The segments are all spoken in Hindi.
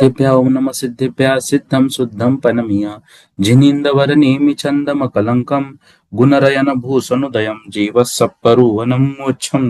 सिद्धिभ्या ओम नमः सिद्धिभ्या सिद्धं शुद्धं पनमिया जिनीन्द्रवरनेमि चन्दमकलङ्कं गुणरयन भूषणोदयं जीवसप्परुवनं मोक्षम्।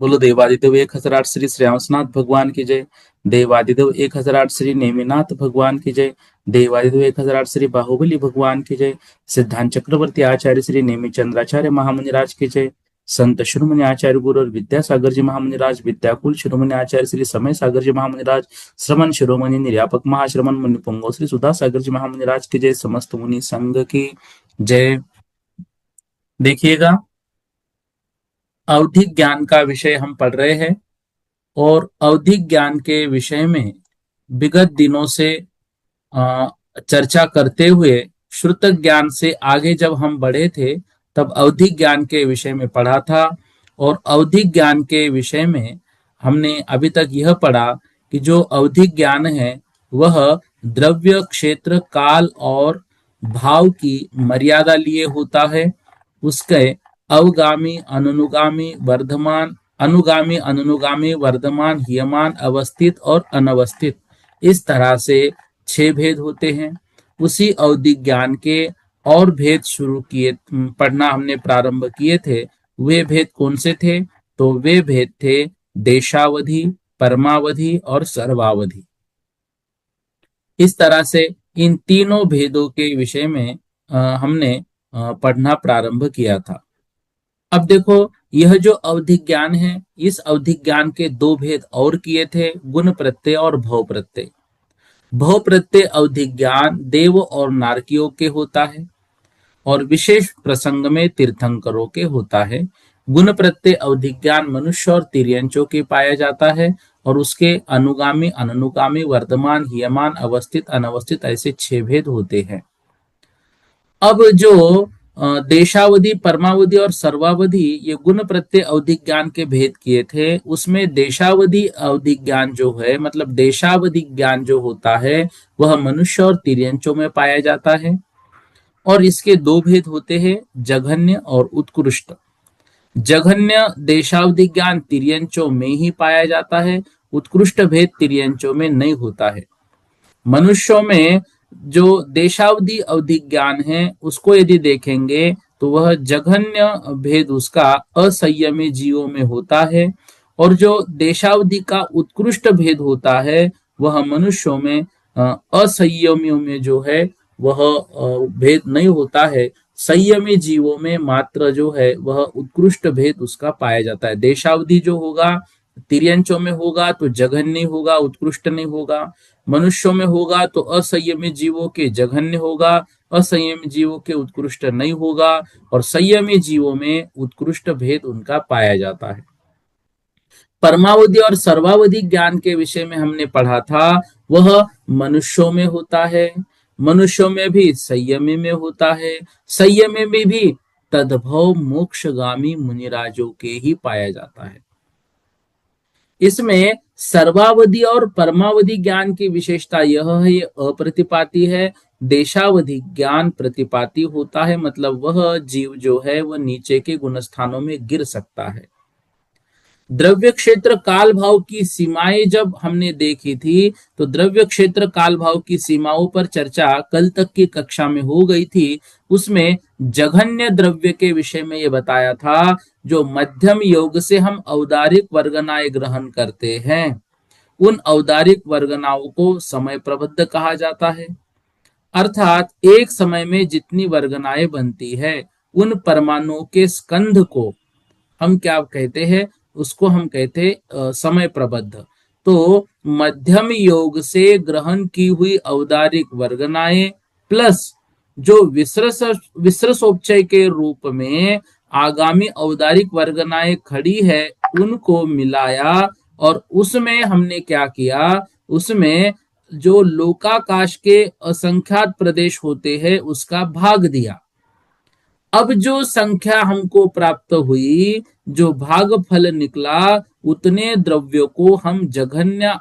बोलो देवादिदेव 1008 श्री श्यामसनाथ भगवान की जय। देवादिदेव 1008 श्री नेमिनाथ भगवान की जय। देवादिदेव 1008 श्री बाहुबली भगवान की जय। सिद्धांत चक्रवर्ती आचार्य श्री नेमि चंद्राचार्य महामुनिराज की जय। संत शिरोमणि आचार्य गुरु और विद्यासागर जी महामुनिराज, विद्याकुल शिरोमणि आचार्य श्री समय सागर जी महामुनिराज, श्रमण शिरोमणि निर्यापक महाश्रमण मुनि पुंगव श्री सुधा सागर जी महामुनिराज की जय। समस्त मुनि संघ की जय। देखिएगा, अवधिक ज्ञान का विषय हम पढ़ रहे हैं और अवधिक ज्ञान के विषय में विगत दिनों से चर्चा करते हुए श्रुत ज्ञान से आगे जब हम बढ़े थे तब अवधिक ज्ञान के विषय में पढ़ा था। और अवधिक ज्ञान के विषय में हमने अभी तक यह पढ़ा कि जो अवधिक ज्ञान है वह द्रव्य, क्षेत्र, काल और भाव की मर्यादा लिए होता है। उसके अवगामी, अनुगामी, वर्धमान, अनुगामी, अनुगामी, वर्धमान, ह्रियमान, अवस्थित और अनवस्थित, इस तरह से 6 भेद होते हैं। उसी अवधिक ज्ञान के और भेद शुरू किए, पढ़ना हमने प्रारंभ किए थे। वे भेद कौन से थे? तो वे भेद थे देशावधि, परमावधि और सर्वावधि। इस तरह से इन तीनों भेदों के विषय में हमने पढ़ना प्रारंभ किया था। अब देखो, यह जो अवधिक ज्ञान है, इस अवधिक ज्ञान के 2 भेद और किए थे, गुण प्रत्यय और भव प्रत्यय। भव प्रत्यय अवधिक ज्ञान देव और नारकियों के होता है और विशेष प्रसंग में तीर्थंकरों के होता है। गुण प्रत्यय अवधिक ज्ञान मनुष्य और तिर्यंचों के पाया जाता है और उसके अनुगामी, अनुगामी, वर्धमान, ह्रियमान, अवस्थित, अनवस्थित, ऐसे 6 भेद होते हैं। अब जो देशावधि, परमावधि और सर्वावधि, ये गुण प्रत्यय अवधिक ज्ञान के भेद किए थे। उसमें देशावधि अवधिक ज्ञान जो है, मतलब देशावधि ज्ञान जो होता है वह मनुष्य और तिर्यंचों में पाया जाता है और इसके 2 भेद होते हैं, जघन्य और उत्कृष्ट। जघन्य देशावधि ज्ञान तिर्यंचों में ही पाया जाता है, उत्कृष्ट भेद तिर्यंचों में नहीं होता है। मनुष्यों में जो देशावधि अवधिक ज्ञान है उसको यदि देखेंगे तो वह जघन्य भेद उसका असंयमी जीवों में होता है और जो देशावधि का उत्कृष्ट भेद होता है वह मनुष्यों में असंयमियों में जो है वह भेद नहीं होता है। संयमी जीवों में मात्र जो है वह उत्कृष्ट भेद उसका पाया जाता है। देशावधि जो होगा तिर्यंचों में होगा तो जघन्य होगा, उत्कृष्ट नहीं होगा। मनुष्यों में होगा तो असंयमी जीवों के जघन्य होगा, असंयमी जीवों के उत्कृष्ट नहीं होगा और संयमी जीवों में उत्कृष्ट भेद उनका पाया जाता है। परमावधि और सर्वावधि ज्ञान के विषय में हमने पढ़ा था, वह मनुष्यों में होता है। मनुष्यों में भी संयमी में होता है, संयमी में भी तद्भव मोक्षगामी मुनिराजों के ही पाया जाता है। इसमें सर्वावधि और परमावधि ज्ञान की विशेषता यह है, ये अप्रतिपाती है। देशावधि ज्ञान प्रतिपाती होता है, मतलब वह जीव जो है वह नीचे के गुणस्थानों में गिर सकता है। द्रव्य क्षेत्र काल भाव की सीमाएं जब हमने देखी थी तो द्रव्य क्षेत्र काल भाव की सीमाओं पर चर्चा कल तक की कक्षा में हो गई थी। उसमें जघन्य द्रव्य के विषय में यह बताया था, जो मध्यम योग से हम औदारिक वर्गनाएं ग्रहण करते हैं, उन औदारिक वर्गनाओं को समय प्रबद्ध कहा जाता है। अर्थात एक समय में जितनी वर्गनाएं बनती है उन परमाणुओं के स्कंध को हम क्या कहते हैं, उसको हम कहते समय प्रबद्ध। तो मध्यम योग से ग्रहण की हुई औदारिक वर्गनाएं प्लस जो विसर्सोपचय के रूप में आगामी औदारिक वर्गनाएं खड़ी है, उनको मिलाया और उसमें हमने क्या किया, उसमें जो लोकाकाश के असंख्यात प्रदेश होते हैं उसका भाग दिया। अब जो संख्या हमको प्राप्त हुई, जो भागफल निकला, उतने द्रव्यों को हम जघन्य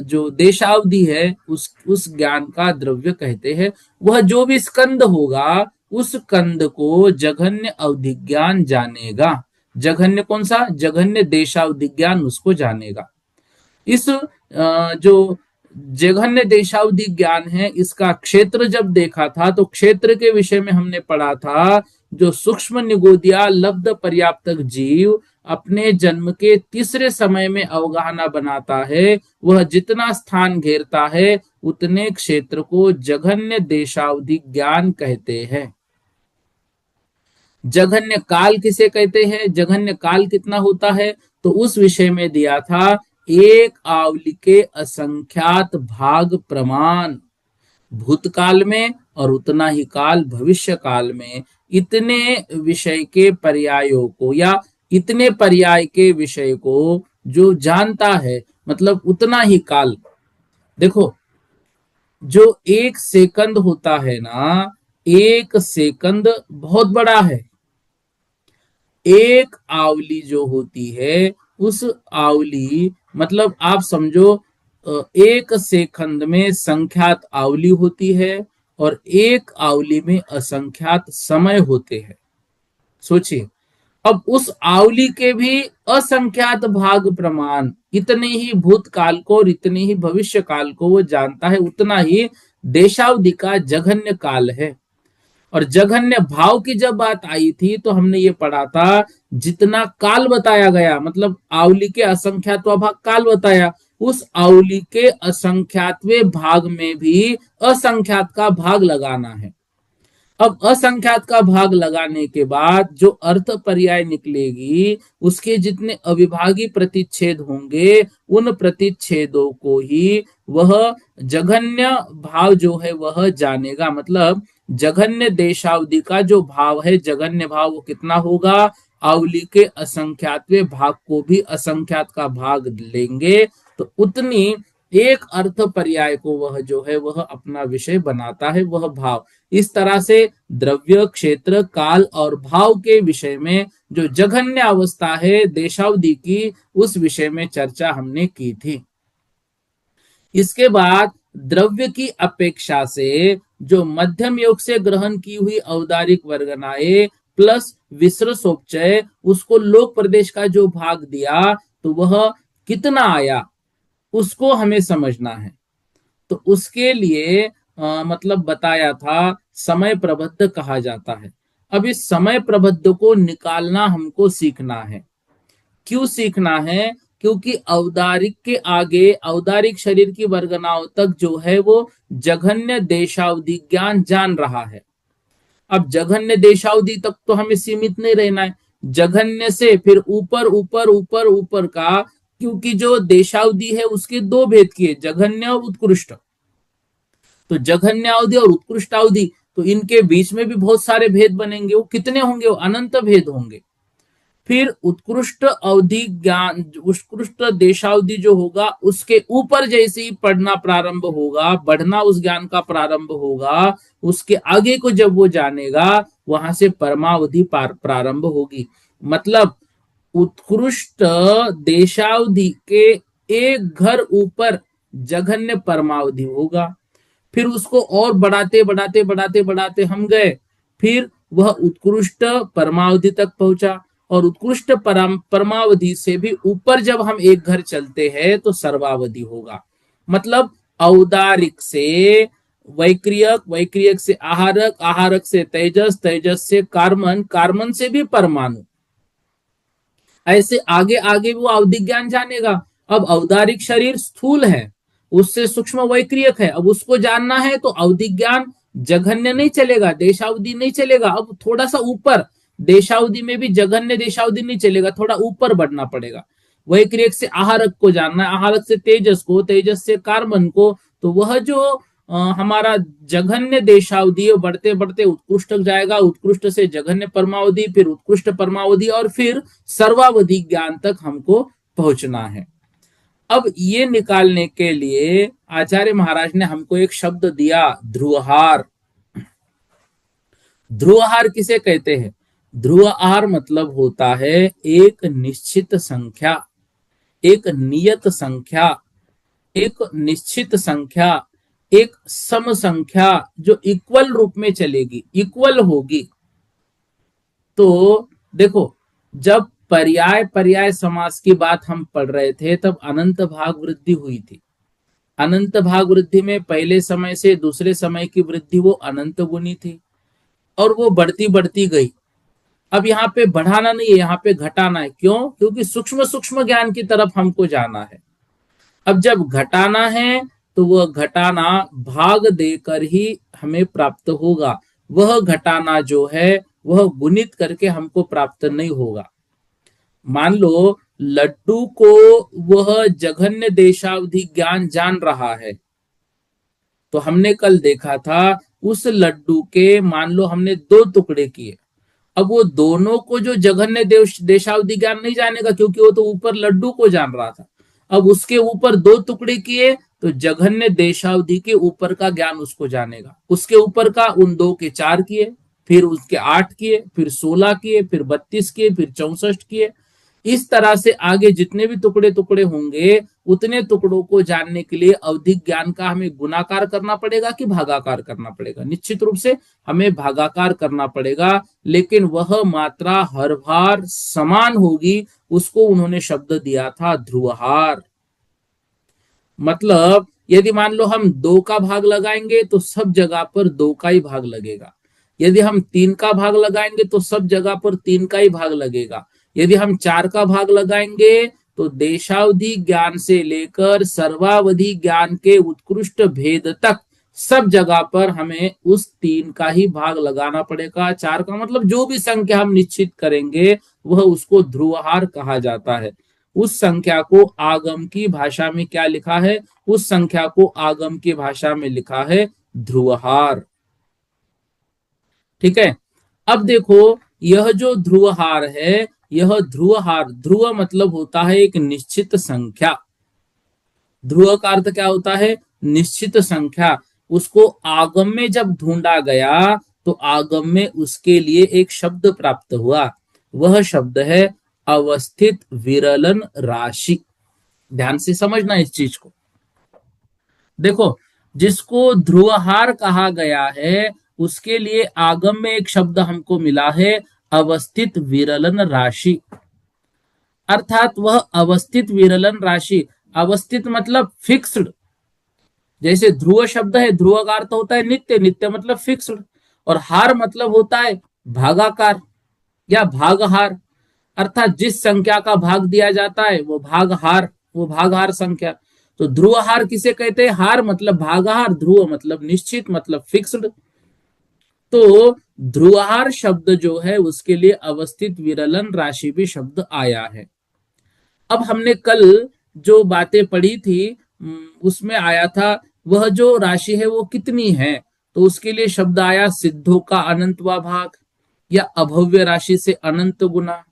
जो देशावधि है उस ज्ञान का द्रव्य कहते हैं। वह जो भी स्कंद होगा उस कंद को जघन्य अवधि ज्ञान जानेगा। जघन्य कौन सा? जघन्य देशावधि ज्ञान उसको जानेगा। इस जो जघन्य देशावधि ज्ञान है, इसका क्षेत्र जब देखा था तो क्षेत्र के विषय में हमने पढ़ा था, जो सूक्ष्म निगोदिया लब्ध पर्याप्तक जीव अपने जन्म के तीसरे समय में अवगाहना बनाता है, वह जितना स्थान घेरता है उतने क्षेत्र को जघन्य देशावधि ज्ञान कहते हैं। जघन्य काल किसे कहते हैं? जघन्य काल कितना होता है तो उस विषय में दिया था, एक आवली के असंख्यात भाग प्रमाण भूतकाल में और उतना ही काल भविष्य काल में, इतने विषय के पर्यायों को या इतने पर्याय के विषय को जो जानता है, मतलब उतना ही काल। देखो, जो एक सेकंद होता है ना, एक सेकंद बहुत बड़ा है। एक आवली जो होती है, उस आवली मतलब आप समझो, एक सेकंद में संख्यात आवली होती है और एक आवली में असंख्यात समय होते हैं। सोचिए, अब उस आवली के भी असंख्यात भाग प्रमाण, इतने ही भूतकाल को और इतने ही भविष्य काल को वो जानता है, उतना ही देशावधि का जघन्य काल है। और जघन्य भाव की जब बात आई थी तो हमने ये पढ़ा था, जितना काल बताया गया, मतलब आवली के असंख्यातवा भाग काल बताया, उस आवली के असंख्यातवे भाग में भी असंख्यात का भाग लगाना है। अब असंख्यात का भाग लगाने के बाद जो अर्थ पर्याय निकलेगी, उसके जितने अविभागी प्रतिच्छेद होंगे, उन प्रतिच्छेदों को ही वह जघन्य भाव जो है वह जानेगा। मतलब जघन्य देशावधि का जो भाव है, जघन्य भाव वो कितना होगा? आवली के असंख्यातवे भाग को भी असंख्यात का भाग लेंगे तो उतनी एक अर्थ पर्याय को वह जो है वह अपना विषय बनाता है, वह भाव। इस तरह से द्रव्य, क्षेत्र, काल और भाव के विषय में जो जघन्य अवस्था है देशावधि की, उस विषय में चर्चा हमने की थी। इसके बाद द्रव्य की अपेक्षा से जो मध्यम योग से ग्रहण की हुई औदारिक वर्गनाएं प्लस विसर्सोपचय, उसको लोक प्रदेश का जो भाग दिया तो वह कितना आया उसको हमें समझना है। तो उसके लिए मतलब बताया था, समय प्रबद्ध कहा जाता है। अब इस समय प्रबद्ध को निकालना हमको सीखना है। क्यों सीखना है? क्योंकि औदारिक के आगे, औदारिक शरीर की वर्गनाओं तक जो है वो जघन्य देशावधि ज्ञान जान रहा है। अब जघन्य देशावधि तक तो हमें सीमित नहीं रहना है, जघन्य से फिर ऊपर ऊपर ऊपर ऊपर का, क्योंकि जो देशावधि है उसके दो भेद किए, जघन्य और उत्कृष्ट। तो जघन्य अवधि और उत्कृष्ट अवधि, तो इनके बीच में भी बहुत सारे भेद बनेंगे। वो कितने होंगे? वो अनंत भेद होंगे। फिर उत्कृष्ट अवधि ज्ञान, उत्कृष्ट देशावधि जो होगा, उसके ऊपर जैसे ही पढ़ना प्रारंभ होगा, बढ़ना उस ज्ञान का प्रारंभ होगा, उसके आगे को जब वो जानेगा, वहां से परमावधि प्रारंभ होगी। मतलब उत्कृष्ट देशावधि के एक घर ऊपर जघन्य परमावधि होगा। फिर उसको और बढ़ाते बढ़ाते बढ़ाते बढ़ाते हम गए, फिर वह उत्कृष्ट परमावधि तक पहुंचा। और उत्कृष्ट परमावधि से भी ऊपर जब हम एक घर चलते हैं तो सर्वावधि होगा। मतलब औदारिक से वैक्रियक, वैक्रियक से आहारक, आहारक से तेजस, तेजस से कार्मन, कार्मन से भी परमाणु, ऐसे आगे आगे वो अवधि ज्ञान जानेगा। अब औदारिक शरीर स्थूल है, उससे सूक्ष्म वैक्रियक है, अब उसको जानना है तो अवधि ज्ञान जघन्य नहीं चलेगा, देशावधि नहीं चलेगा। अब थोड़ा सा ऊपर, देशावधि में भी जघन्य देशावधि नहीं चलेगा, थोड़ा ऊपर बढ़ना पड़ेगा। वैक्रियक से आहारक को जानना है, आहारक से तेजस को, तेजस से कार्बन को, तो वह जो हमारा जघन्य देशावधि बढ़ते बढ़ते उत्कृष्ट जाएगा, उत्कृष्ट से जघन्य परमावधि, फिर उत्कृष्ट परमावधि और फिर सर्वावधि ज्ञान तक हमको पहुंचना है। अब ये निकालने के लिए आचार्य महाराज ने हमको एक शब्द दिया, ध्रुवहार। ध्रुवहार किसे कहते हैं? ध्रुवहार मतलब होता है एक निश्चित संख्या, एक नियत संख्या, एक निश्चित संख्या, एक सम संख्या जो इक्वल रूप में चलेगी, इक्वल होगी। तो देखो, जब पर्याय पर्याय समास की बात हम पढ़ रहे थे तब अनंत भाग वृद्धि हुई थी। अनंत भाग वृद्धि में पहले समय से दूसरे समय की वृद्धि वो अनंत गुनी थी और वो बढ़ती बढ़ती गई। अब यहाँ पे बढ़ाना नहीं है, यहाँ पे घटाना है। क्यों? क्योंकि सूक्ष्म सूक्ष्म ज्ञान की तरफ हमको जाना है। अब जब घटाना है तो वह घटाना भाग देकर ही हमें प्राप्त होगा। वह घटाना जो है वह गुणित करके हमको प्राप्त नहीं होगा। मान लो लड्डू को वह जघन्य देशावधि ज्ञान जान रहा है, तो हमने कल देखा था उस लड्डू के मान लो हमने दो टुकड़े किए। अब वो दोनों को जो जघन्य देशावधि ज्ञान नहीं जानेगा, क्योंकि वो तो ऊपर लड्डू को जान रहा था। अब उसके ऊपर दो टुकड़े किए तो जघन्य देशावधि के ऊपर का ज्ञान उसको जानेगा। उसके ऊपर का उन दो के 4 किए, फिर उसके 8 किए, फिर 16 किए, फिर 32 किए, फिर 64 किए। इस तरह से आगे जितने भी टुकड़े टुकड़े होंगे उतने टुकड़ों को जानने के लिए अवधिक ज्ञान का हमें गुणाकार करना पड़ेगा कि भागाकार करना पड़ेगा? निश्चित रूप से हमें भागाकार करना पड़ेगा, लेकिन वह मात्रा हर बार समान होगी। उसको उन्होंने शब्द दिया था ध्रुवहार। मतलब यदि मान लो हम 2 का भाग लगाएंगे तो सब जगह पर 2 का ही भाग लगेगा। यदि हम 3 का भाग लगाएंगे तो सब जगह पर 3 का ही भाग लगेगा। यदि हम 4 का भाग लगाएंगे तो देशावधि ज्ञान से लेकर सर्वावधि ज्ञान के उत्कृष्ट भेद तक सब जगह पर हमें उस 3 का ही भाग लगाना पड़ेगा। 4 का मतलब जो भी संख्या हम निश्चित करेंगे वह उसको ध्रुवहार कहा जाता है। उस संख्या को आगम की भाषा में क्या लिखा है? उस संख्या को आगम की भाषा में लिखा है ध्रुवहार। ठीक है। अब देखो, यह जो ध्रुवहार है, यह ध्रुवहार, ध्रुव मतलब होता है एक निश्चित संख्या। ध्रुव का अर्थ क्या होता है? निश्चित संख्या। उसको आगम में जब ढूंढा गया तो आगम में उसके लिए एक शब्द प्राप्त हुआ। वह शब्द है अवस्थित विरलन राशि। ध्यान से समझना इस चीज को। देखो, जिसको ध्रुवहार कहा गया है उसके लिए आगम में एक शब्द हमको मिला है अवस्थित विरलन राशि। अर्थात वह अवस्थित विरलन राशि, अवस्थित मतलब फिक्स्ड। जैसे ध्रुव शब्द है, ध्रुव का अर्थ होता है नित्य, नित्य मतलब फिक्स्ड। और हार मतलब होता है भागाकार या भागहार। अर्थात जिस संख्या का भाग दिया जाता है वो भागहार, वो भागहार संख्या। तो ध्रुवहार किसे कहते हैं? हार मतलब भागहार, ध्रुव मतलब निश्चित मतलब फिक्स्ड। तो ध्रुवहार शब्द जो है उसके लिए अवस्थित विरलन राशि भी शब्द आया है। अब हमने कल जो बातें पढ़ी थी उसमें आया था वह जो राशि है वो कितनी है, तो उसके लिए शब्द आया सिद्धों का अनंतवा भाग या अभव्य राशि से अनंत गुना।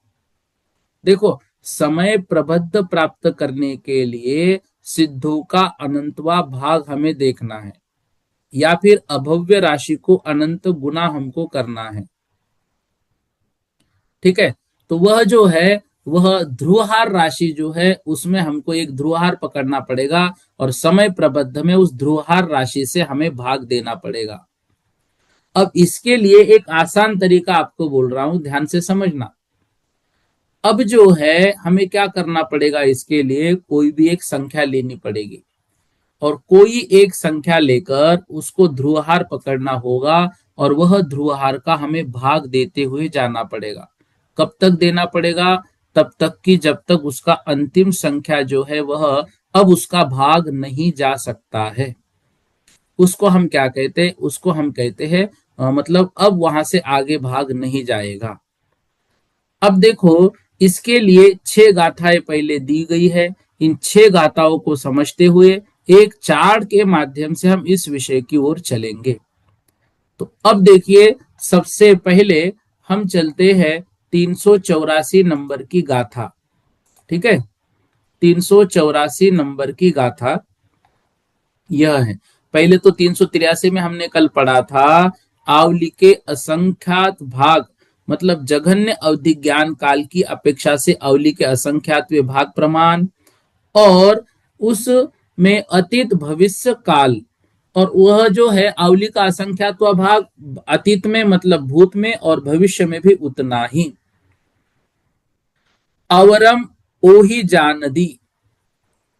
देखो, समय प्रबद्ध प्राप्त करने के लिए सिद्धों का अनंतवा भाग हमें देखना है या फिर अभव्य राशि को अनंत गुना हमको करना है। ठीक है। तो वह जो है वह ध्रुवहार राशि जो है उसमें हमको एक ध्रुवहार पकड़ना पड़ेगा और समय प्रबद्ध में उस ध्रुवहार राशि से हमें भाग देना पड़ेगा। अब इसके लिए एक आसान तरीका आपको बोल रहा हूं, ध्यान से समझना। अब जो है हमें क्या करना पड़ेगा? इसके लिए कोई भी एक संख्या लेनी पड़ेगी और कोई एक संख्या लेकर उसको ध्रुवहार पकड़ना होगा और वह ध्रुवहार का हमें भाग देते हुए जाना पड़ेगा। कब तक देना पड़ेगा? तब तक कि जब तक उसका अंतिम संख्या जो है वह अब उसका भाग नहीं जा सकता है। उसको हम क्या कहते हैं? उसको हम कहते हैं मतलब अब वहां से आगे भाग नहीं जाएगा। अब देखो, इसके लिए 6 गाथाएं पहले दी गई है। इन 6 गाथाओं को समझते हुए एक चार्ट के माध्यम से हम इस विषय की ओर चलेंगे। तो अब देखिए, सबसे पहले हम चलते हैं 384 नंबर की गाथा। ठीक है। 384 नंबर की गाथा यह है। पहले तो 383 में हमने कल पढ़ा था आवली के असंख्यात भाग, मतलब जघन्य अवधि ज्ञान काल की अपेक्षा से अवली के असंख्यात भाग प्रमाण, और उसमें अतीत भविष्य काल, और वह जो है अवली का असंख्यात भाग अतीत में मतलब भूत में और भविष्य में भी उतना ही। अवरम ओही जानदी,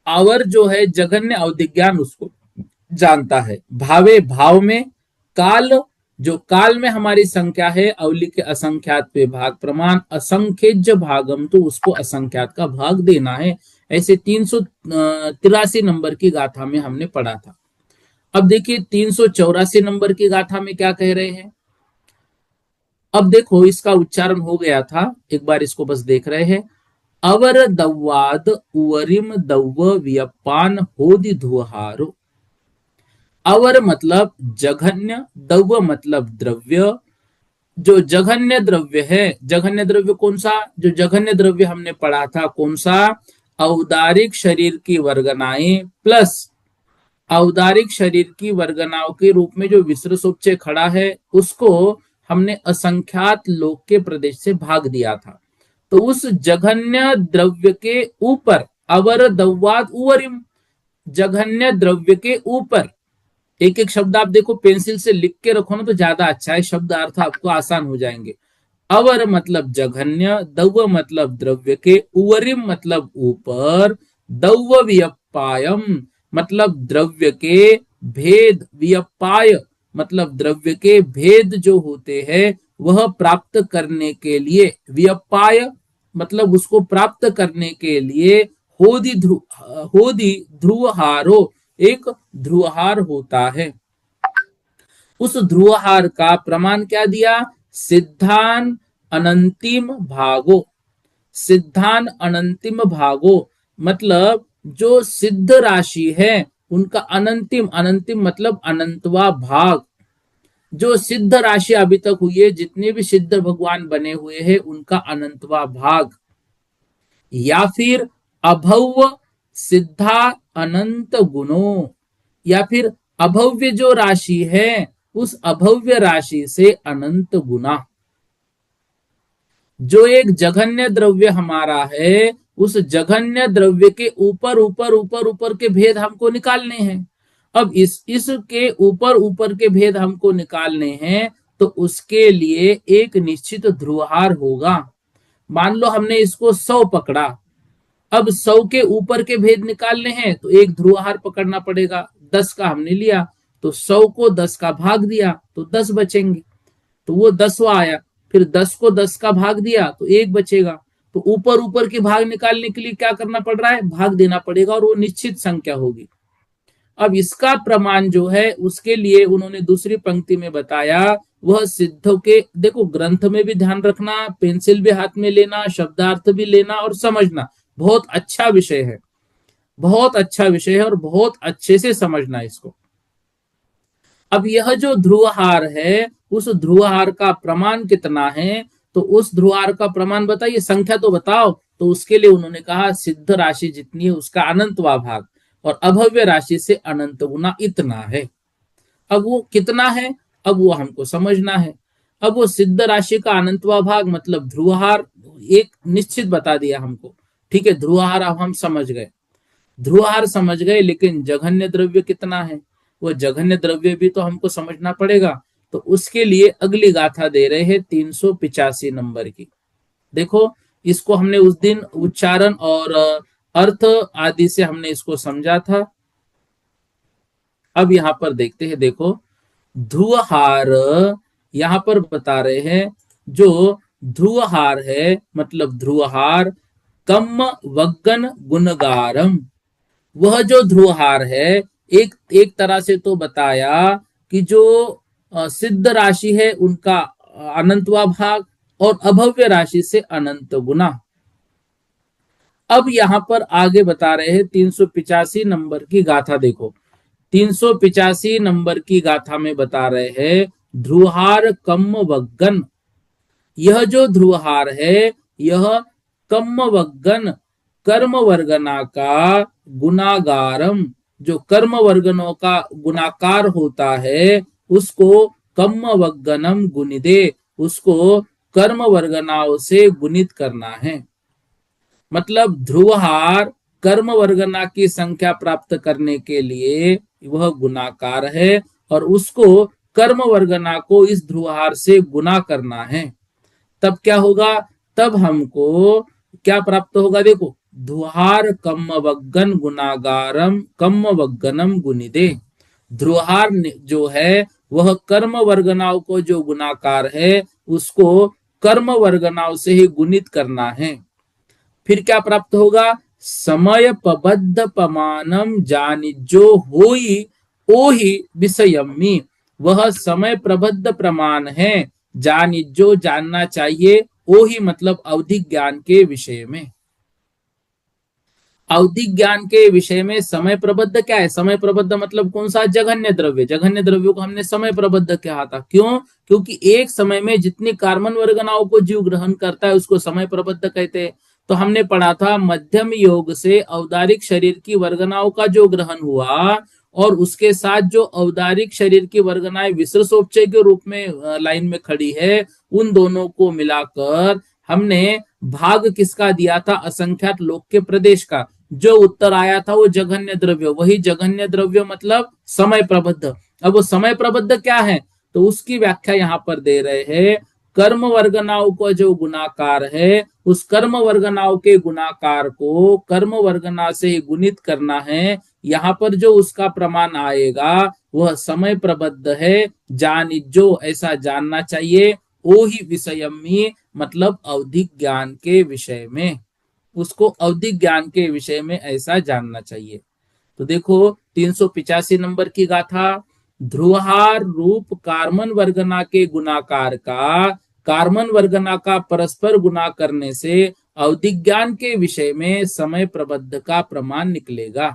अवर जो है जघन्य अवधि ज्ञान उसको जानता है। भावे भाव में, काल जो काल में हमारी संख्या है अवली के असंख्यात पे भाग प्रमाण, असंख्यज भागम तो उसको असंख्यात का भाग देना है। ऐसे 383 नंबर की गाथा में हमने पढ़ा था। अब देखिए 384 नंबर की गाथा में क्या कह रहे हैं। अब देखो इसका उच्चारण हो गया था, एक बार इसको बस देख रहे हैं। अवर दव्वाद उवरिम दव्व व्यपान होदि धुहारो। अवर मतलब जघन्य, दव्व मतलब द्रव्य। जो जघन्य द्रव्य है, जघन्य द्रव्य कौन सा, जो जघन्य द्रव्य हमने पढ़ा था कौन सा, औदारिक शरीर की वर्गनाएं प्लस औदारिक शरीर की वर्गनाओं के रूप में जो विसृसोपचय खड़ा है उसको हमने असंख्यात लोक के प्रदेश से भाग दिया था। तो उस जघन्य द्रव्य के ऊपर अवर दव्वाद उवरिम, जघन्य द्रव्य के ऊपर एक एक शब्द आप देखो पेंसिल से लिख के रखो ना तो ज्यादा अच्छा है, शब्द अर्थ आपको आसान हो जाएंगे। अवर मतलब जघन्य, दव्व मतलब द्रव्य के, उवरिम मतलब ऊपर, दव्व व्यपायम मतलब द्रव्य के भेद, व्यपाय मतलब द्रव्य के भेद जो होते हैं वह प्राप्त करने के लिए, व्यपाय मतलब उसको प्राप्त करने के लिए होदि ध्रुवहारो, एक ध्रुवहार होता है। उस ध्रुवहार का प्रमाण क्या दिया, सिद्धान अनंतिम भागो, सिद्धान अनंतिम भागो मतलब जो सिद्ध राशि है उनका अनंतिम, अनंतिम मतलब अनंतवा भाग, जो सिद्ध राशि अभी तक हुई है जितने भी सिद्ध भगवान बने हुए हैं उनका अनंतवा भाग, या फिर अभव्य सिद्धा अनंत गुणों, या फिर अभव्य जो राशि है उस अभव्य राशि से अनंत गुना। जो एक जघन्य द्रव्य हमारा है उस जघन्य द्रव्य के ऊपर ऊपर ऊपर ऊपर के भेद हमको निकालने हैं। अब इसके ऊपर ऊपर के भेद हमको निकालने हैं तो उसके लिए एक निश्चित ध्रुवहार होगा। मान लो हमने इसको 100 पकड़ा, अब 100 के ऊपर के भेद निकालने हैं तो एक ध्रुवहार पकड़ना पड़ेगा। 10 का हमने लिया तो 100 को 10 का भाग दिया तो 10 बचेंगे, तो वो 10वां आया। फिर 10 को 10 का भाग दिया तो एक बचेगा। तो ऊपर ऊपर के भाग निकालने के लिए क्या करना पड़ रहा है, भाग देना पड़ेगा और वो निश्चित संख्या होगी। अब इसका प्रमाण जो है उसके लिए उन्होंने दूसरी पंक्ति में बताया, वह सिद्धों के, देखो ग्रंथ में भी ध्यान रखना, पेंसिल भी हाथ में लेना, शब्दार्थ भी लेना और समझना, बहुत अच्छा विषय है, बहुत अच्छा विषय है और बहुत अच्छे से समझना इसको। अब यह जो ध्रुवहार है उस ध्रुवहार का प्रमाण कितना है, तो उस ध्रुवहार का प्रमाण बताइए, संख्या तो बताओ। तो उसके लिए उन्होंने कहा सिद्ध राशि जितनी है उसका अनंतवा भाग और अभव्य राशि से अनंत गुना इतना है। अब वो कितना है, अब वो हमको समझना है। अब वो सिद्ध राशि का अनंतवा भाग मतलब ध्रुवहार एक निश्चित बता दिया हमको, ठीक है, ध्रुवहार अब हम समझ गए, ध्रुवहार समझ गए, लेकिन जघन्य द्रव्य कितना है, वो जघन्य द्रव्य भी तो हमको समझना पड़ेगा। तो उसके लिए अगली गाथा दे रहे हैं 385 नंबर की। देखो इसको हमने उस दिन उच्चारण और अर्थ आदि से हमने इसको समझा था। अब यहां पर देखते हैं, देखो ध्रुवहार यहां पर बता रहे हैं, जो ध्रुवहार है मतलब ध्रुवहार कम वग्गन गुणगारम, वह जो ध्रुवहार है एक एक तरह से तो बताया कि जो सिद्ध राशि है उनका अनंतवा भाग और अभव्य राशि से अनंत गुना। अब यहां पर आगे बता रहे हैं 385 नंबर की गाथा, देखो 385 नंबर की गाथा में बता रहे हैं ध्रुवहार कम वग्गन, यह जो ध्रुवहार है यह कम वग्गन कर्म वर्गना का गुणागारम, जो कर्म वर्गनों का गुणाकार होता है उसको कम्म वग्गनम गुणिदे, उसको कर्म वर्गनाओं से गुणित करना है। मतलब ध्रुवहार कर्म वर्गना की संख्या प्राप्त करने के लिए वह गुणाकार है और उसको कर्म वर्गना को इस ध्रुवहार से गुना करना है। तब क्या होगा, तब हमको क्या प्राप्त होगा, देखो, ध्रुहार कम्म वग्गन गुणागारम कम्म वग्गनम गुणिदे। ध्रुहार जो है वह कर्म वर्गनाओं को जो गुणाकार है उसको कर्म वर्गनाओं से ही गुणित करना है। फिर क्या प्राप्त होगा, समय पबद्ध पमानम जानिजो होई ओही विषयमी, वह समय प्रबद्ध प्रमाण है, जानिजो जानना चाहिए, ओही मतलब अवधिक ज्ञान के विषय में। अवधिक ज्ञान के विषय में समय प्रबद्ध क्या है, समय प्रबद्ध मतलब कौन सा, जघन्य द्रव्य, जघन्य द्रव्यों को हमने समय प्रबद्ध कहा था। क्यों, क्योंकि एक समय में जितनी कार्बन वर्गनाओं को जीव ग्रहण करता है उसको समय प्रबद्ध कहते हैं। तो हमने पढ़ा था मध्यम योग से औदारिक शरीर की वर्गनाओं का जो ग्रहण हुआ और उसके साथ जो औदारिक शरीर की वर्गनाएं विसर्जोपचय के रूप में लाइन में खड़ी है, उन दोनों को मिलाकर हमने भाग किसका दिया था, असंख्यात लोक के प्रदेश का। जो उत्तर आया था वो जघन्य द्रव्य, वही जघन्य द्रव्य मतलब समय प्रबद्ध। अब वो समय प्रबद्ध क्या है, तो उसकी व्याख्या यहां पर दे रहे हैं। कर्म वर्गनाओं का जो गुणाकार है उस कर्म वर्गनाओं के गुणाकार को कर्म वर्गना से ही गुणित करना है। यहाँ पर जो उसका प्रमाण आएगा वह समय प्रबद्ध है, जानिजो ऐसा जानना चाहिए, ओ ही विषयमी मतलब अवधिक ज्ञान के विषय में, उसको अवधिक ज्ञान के विषय में ऐसा जानना चाहिए। तो देखो 385 नंबर की गाथा, ध्रुवहार रूप कार्बन वर्गना के गुणाकार का कार्बन वर्गना का परस्पर गुणा करने से अवधिक ज्ञान के विषय में समय प्रबद्ध का प्रमाण निकलेगा।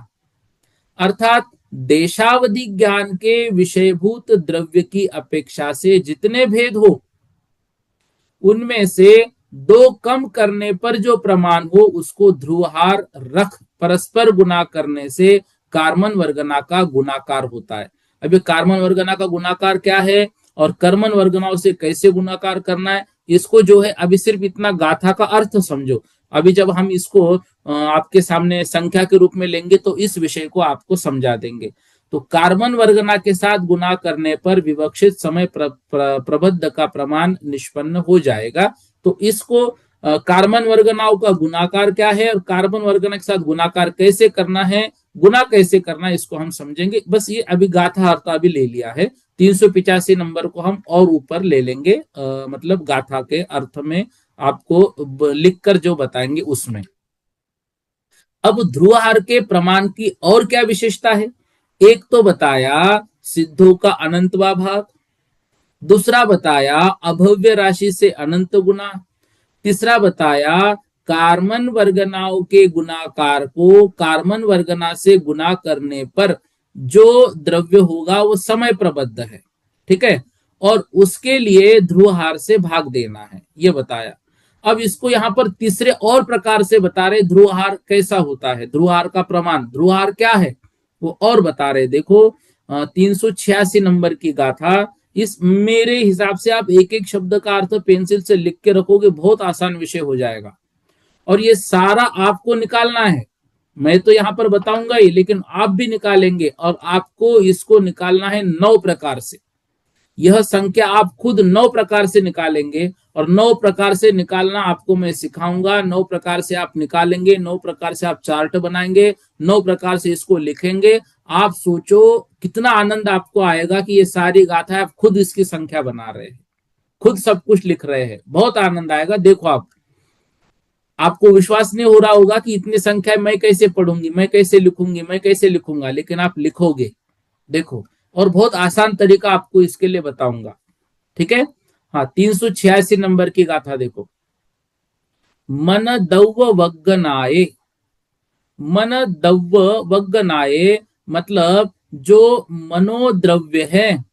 अर्थात देशावधि ज्ञान के विषयभूत द्रव्य की अपेक्षा से जितने भेद हो उनमें से दो कम करने पर जो प्रमाण हो उसको ध्रुवहार रख परस्पर गुणा करने से कार्बन वर्गना का गुणाकार होता है। अभी कार्बन वर्गना का गुणाकार क्या है और कर्मन वर्गनाओं से कैसे गुणाकार करना है, इसको जो है अभी सिर्फ इतना गाथा का अर्थ समझो। अभी जब हम इसको आपके सामने संख्या के रूप में लेंगे तो इस विषय को आपको समझा देंगे। तो कार्बन वर्गना के साथ गुणा करने पर विवक्षित समय प्रबद्ध का प्रमाण निष्पन्न हो जाएगा। तो इसको कार्बन वर्गनाओं का गुणाकार क्या है और कार्बन वर्गना के साथ गुणाकार कैसे करना है, गुना कैसे करना है, इसको हम समझेंगे। बस ये अभी गाथा अर्थ अभी ले लिया है। 385 नंबर को हम और ऊपर ले लेंगे, मतलब गाथा के अर्थ में आपको लिखकर जो बताएंगे उसमें। अब ध्रुवहार के प्रमाण की और क्या विशेषता है, एक तो बताया सिद्धों का अनंतवा भाग, दूसरा बताया अभव्य राशि से अनंत गुना, तीसरा बताया कार्बन वर्गनाओं के गुणाकार को कार्बन वर्गना से गुना करने पर जो द्रव्य होगा वो समय प्रबद्ध है, ठीक है, और उसके लिए ध्रुवहार से भाग देना है, ये बताया। अब इसको यहां पर तीसरे और प्रकार से बता रहे ध्रुवहार कैसा होता है, ध्रुवहार का प्रमाण, ध्रुवहार क्या है वो और बता रहे। देखो 386 नंबर की गाथा, इस मेरे हिसाब से आप एक एक शब्द का अर्थ पेंसिल से लिख के रखोगे, बहुत आसान विषय हो जाएगा। और ये सारा आपको निकालना है, मैं तो यहां पर बताऊंगा ही लेकिन आप भी निकालेंगे और आपको इसको निकालना है 9 प्रकार से। यह संख्या आप खुद 9 प्रकार से निकालेंगे और 9 प्रकार से निकालना आपको मैं सिखाऊंगा। 9 प्रकार से आप निकालेंगे, 9 प्रकार से आप चार्ट बनाएंगे, 9 प्रकार से इसको लिखेंगे। आप सोचो कितना आनंद आपको आएगा कि ये सारी गाथा आप खुद इसकी संख्या बना रहे हैं, खुद सब कुछ लिख रहे हैं, बहुत आनंद आएगा। देखो आपको विश्वास नहीं हो रहा होगा कि इतनी संख्या मैं कैसे पढ़ूंगी, मैं कैसे लिखूंगी, मैं कैसे लिखूंगा, लेकिन आप लिखोगे, देखो। और बहुत आसान तरीका आपको इसके लिए बताऊंगा, ठीक है। हाँ 386 नंबर की गाथा देखो, मन दव्व वग्गनाए, मन दव्व वग्गनाए मतलब जो मनोद्रव्य है,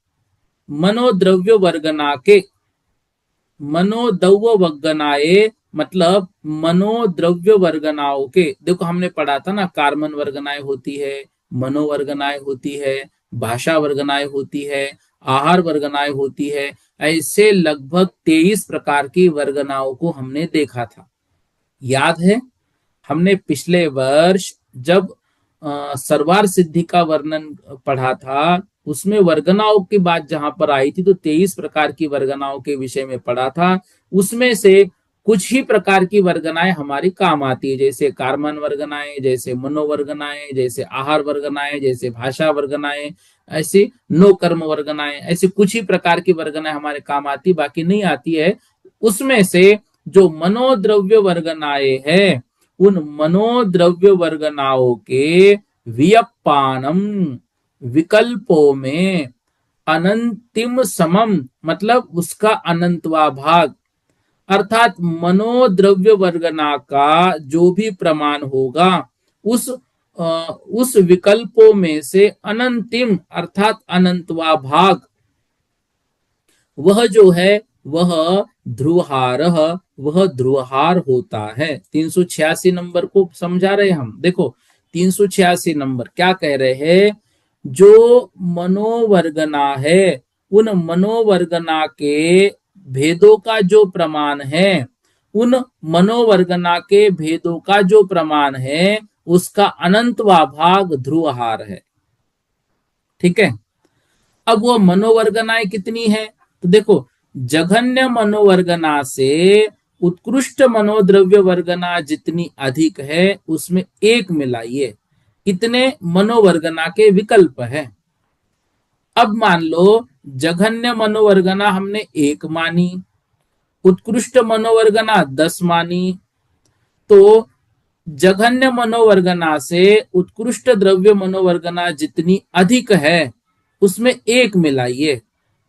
मनोद्रव्य वर्गना के, मनोदव्व वग्गनाए मतलब मनोद्रव्य वर्गनाओं के, देखो हमने पढ़ा था ना, कार्बन वर्गनाएं होती है, मनोवर्गनाएं होती है, भाषा वर्गनाएं होती है, आहार वर्गनाएं होती है। ऐसे लगभग 23 प्रकार की वर्गनाओं को हमने देखा था, याद है? हमने पिछले वर्ष जब सर्वार सिद्धि का वर्णन पढ़ा था, उसमें वर्गनाओं की बात जहां पर आई थी तो 23 प्रकार की वर्गनाओं के विषय में पढ़ा था। उसमें से कुछ ही प्रकार की वर्गनाएं हमारी काम आती है, जैसे कार्बन वर्गनाएं, जैसे मनोवर्गनाएं, जैसे आहार वर्गनाएं, जैसे भाषा वर्गनाएं, ऐसी नो कर्म वर्गनाएं, ऐसी कुछ ही प्रकार की वर्गनाएं हमारे काम आती, बाकी नहीं आती है। उसमें से जो मनोद्रव्य वर्गनाएं है, उन मनोद्रव्य वर्गनाओं के वियपानम विकल्पों में अनंतिम समम, मतलब उसका अनंतवा भाग, अर्थात मनोद्रव्य वर्गना का जो भी प्रमाण होगा उस उस विकल्पों में से अनंतिम अर्थात अनंतवा भाग, वह जो है वह ध्रुवहार, वह ध्रुवहार होता है। 386 नंबर को समझा रहे हम। देखो 386 नंबर क्या कह रहे हैं, जो मनोवर्गना है उन मनोवर्गना के भेदों का जो प्रमाण है, उन मनोवर्गना के भेदों का जो प्रमाण है उसका अनंतवा भाग ध्रुवहार है। ठीक है। अब वो मनोवर्गनाएं कितनी है, तो देखो जघन्य मनोवर्गना से उत्कृष्ट मनोद्रव्य वर्गना जितनी अधिक है उसमें एक मिलाइए, इतने मनोवर्गना के विकल्प है। अब मान लो जघन्य मनोवर्गना हमने एक मानी, उत्कृष्ट मनोवर्गना 10 मानी, तो जघन्य मनोवर्गना से उत्कृष्ट द्रव्य मनोवर्गना जितनी अधिक है उसमें एक मिलाइए,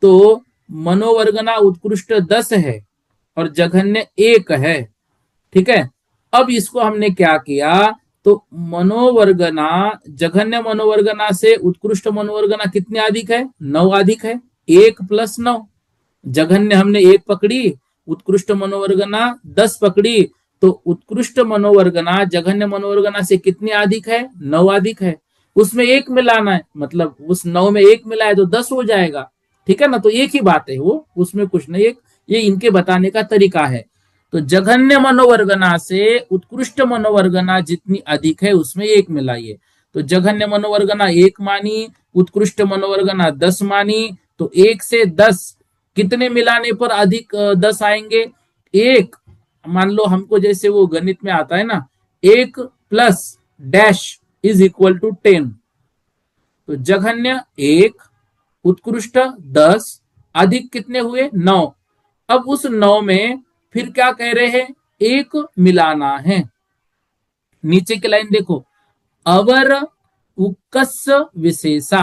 तो मनोवर्गना उत्कृष्ट 10 है और जघन्य 1 है। ठीक है। अब इसको हमने क्या किया, तो मनोवर्गना जघन्य मनोवर्गना से उत्कृष्ट मनोवर्गना कितने अधिक है, 9 अधिक है, 1 + 9। जघन्य हमने 1 पकड़ी, उत्कृष्ट मनोवर्गना 10 पकड़ी, तो उत्कृष्ट मनोवर्गना जघन्य मनोवर्गना से कितनी अधिक है, 9 अधिक है। उसमें एक मिलाना है, मतलब उस 9 में एक मिला है तो 10 हो जाएगा। ठीक है ना, तो एक ही बात है वो, उसमें कुछ नहीं, एक ये इनके बताने का तरीका है। तो जघन्य मनोवर्गना से उत्कृष्ट मनोवर्गना जितनी अधिक है उसमें एक मिलाइए। तो जघन्य मनोवर्गना 1 मानी, उत्कृष्ट मनोवर्गना 10 मानी, तो 1 से 10 कितने मिलाने पर अधिक 10 आएंगे, 1। मान लो हमको जैसे वो गणित में आता है ना, 1 + -10 तो जघन्य 1, उत्कृष्ट 10, अधिक कितने हुए, 9। अब उस 9 में फिर क्या कह रहे हैं, एक मिलाना है। नीचे की लाइन देखो, अवर उक्कस विशेषा,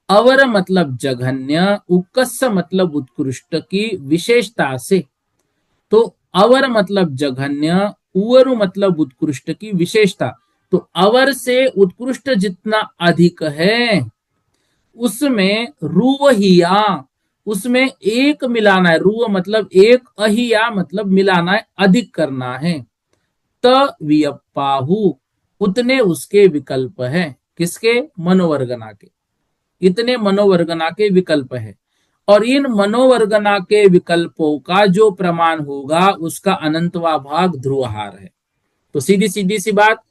अवर मतलब जघन्य, उक्कस मतलब उत्कृष्ट की विशेषता से, तो अवर मतलब जघन्य, उवरु मतलब उत्कृष्ट की विशेषता। तो अवर से उत्कृष्ट जितना अधिक है उसमें रुवहिया, उसमें एक मिलाना है, रुव मतलब एक, अहिया मतलब मिलाना है, अधिक करना है। त वियप्पाहु, उतने उसके विकल्प है, किसके, मनोवर्गना के, इतने मनोवर्गना के विकल्प है। और इन मनोवर्गना के विकल्पों का जो प्रमाण होगा उसका अनंतवा भाग ध्रुवहार है। तो सीधी सीधी सी बात,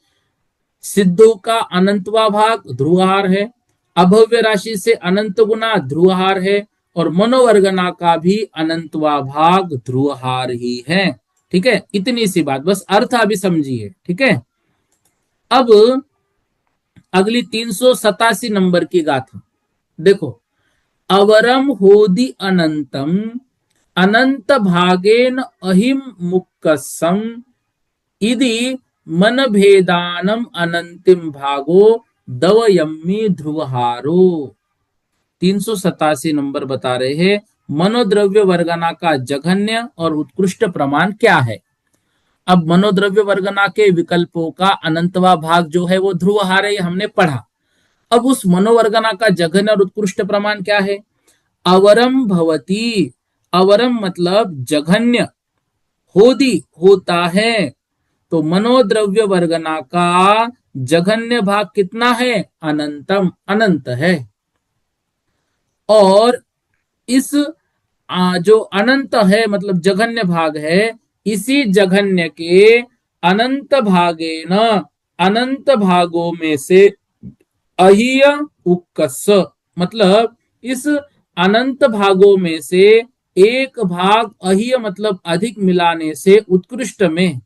सिद्धों का अनंतवा भाग ध्रुवहार है, अभव्य राशि से अनंत गुना ध्रुवहार है, और मनोवर्गना का भी अनंतवा भाग ध्रुवहार ही है। ठीक है, इतनी सी बात, बस अर्थ अभी समझिए। ठीक है। अब अगली 387 नंबर की गाथा देखो, अवरम होदि अनंतम अनंत भागेन अहिम मुक्कसम इदि मन भेदानम अनंतिम भागो दवयम्मी ध्रुवहारो। 387 नंबर बता रहे हैं मनोद्रव्य वर्गना का जघन्य और उत्कृष्ट प्रमाण क्या है। अब मनोद्रव्य वर्गना के विकल्पों का अनंतवा भाग जो है वो ध्रुवहार है, हमने पढ़ा। अब उस मनोवर्गना का जघन्य और उत्कृष्ट प्रमाण क्या है, अवरम भवती, अवरम मतलब जघन्य, होदी होता है। तो मनोद्रव्य वर्गना का जघन्य भाग कितना है? अनंतम, अनंत है। और इस जो अनंत है मतलब जघन्य भाग है, इसी जघन्य के अनंत भागे न, अनंत भागों में से अहिय उक्कस, मतलब इस अनंत भागों में से एक भाग अहिय मतलब अधिक मिलाने से उत्कृष्ट में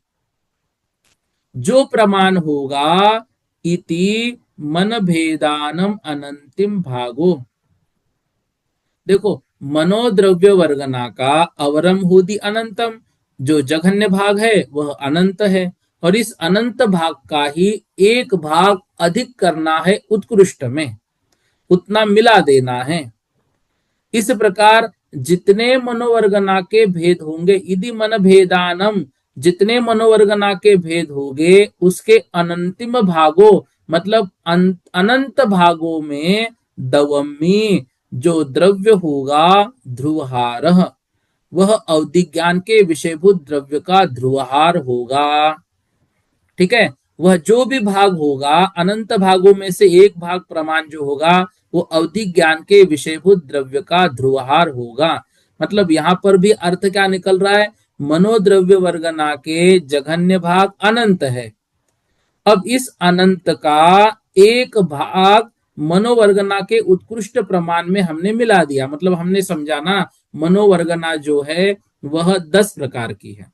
जो प्रमाण होगा, इति मन भेदानम अनंतिम भागो। देखो, मनोद्रव्य वर्गना का अवरम होदी अनंतम, जो जघन्य भाग है वह अनंत है, और इस अनंत भाग का ही एक भाग अधिक करना है उत्कृष्ट में, उतना मिला देना है। इस प्रकार जितने मनोवर्गना के भेद होंगे, यदि मन भेदानम, जितने मनोवर्गना के भेद होंगे उसके अनंतिम भागों मतलब अनंत भागों में दवम्मी, जो द्रव्य होगा ध्रुवहार, वह अवधि ज्ञान के विषयभूत द्रव्य का ध्रुवहार होगा। ठीक है, वह जो भी भाग होगा अनंत भागों में से एक भाग प्रमाण जो होगा वो अवधि ज्ञान के विषयभूत द्रव्य का ध्रुवहार होगा। मतलब यहां पर भी अर्थ क्या निकल रहा है? मनोद्रव्य वर्गना के जघन्य भाग अनंत है। अब इस अनंत का एक भाग मनोवर्गना के उत्कृष्ट प्रमाण में हमने मिला दिया, मतलब हमने समझा ना, मनोवर्गना जो है वह 10 प्रकार की है।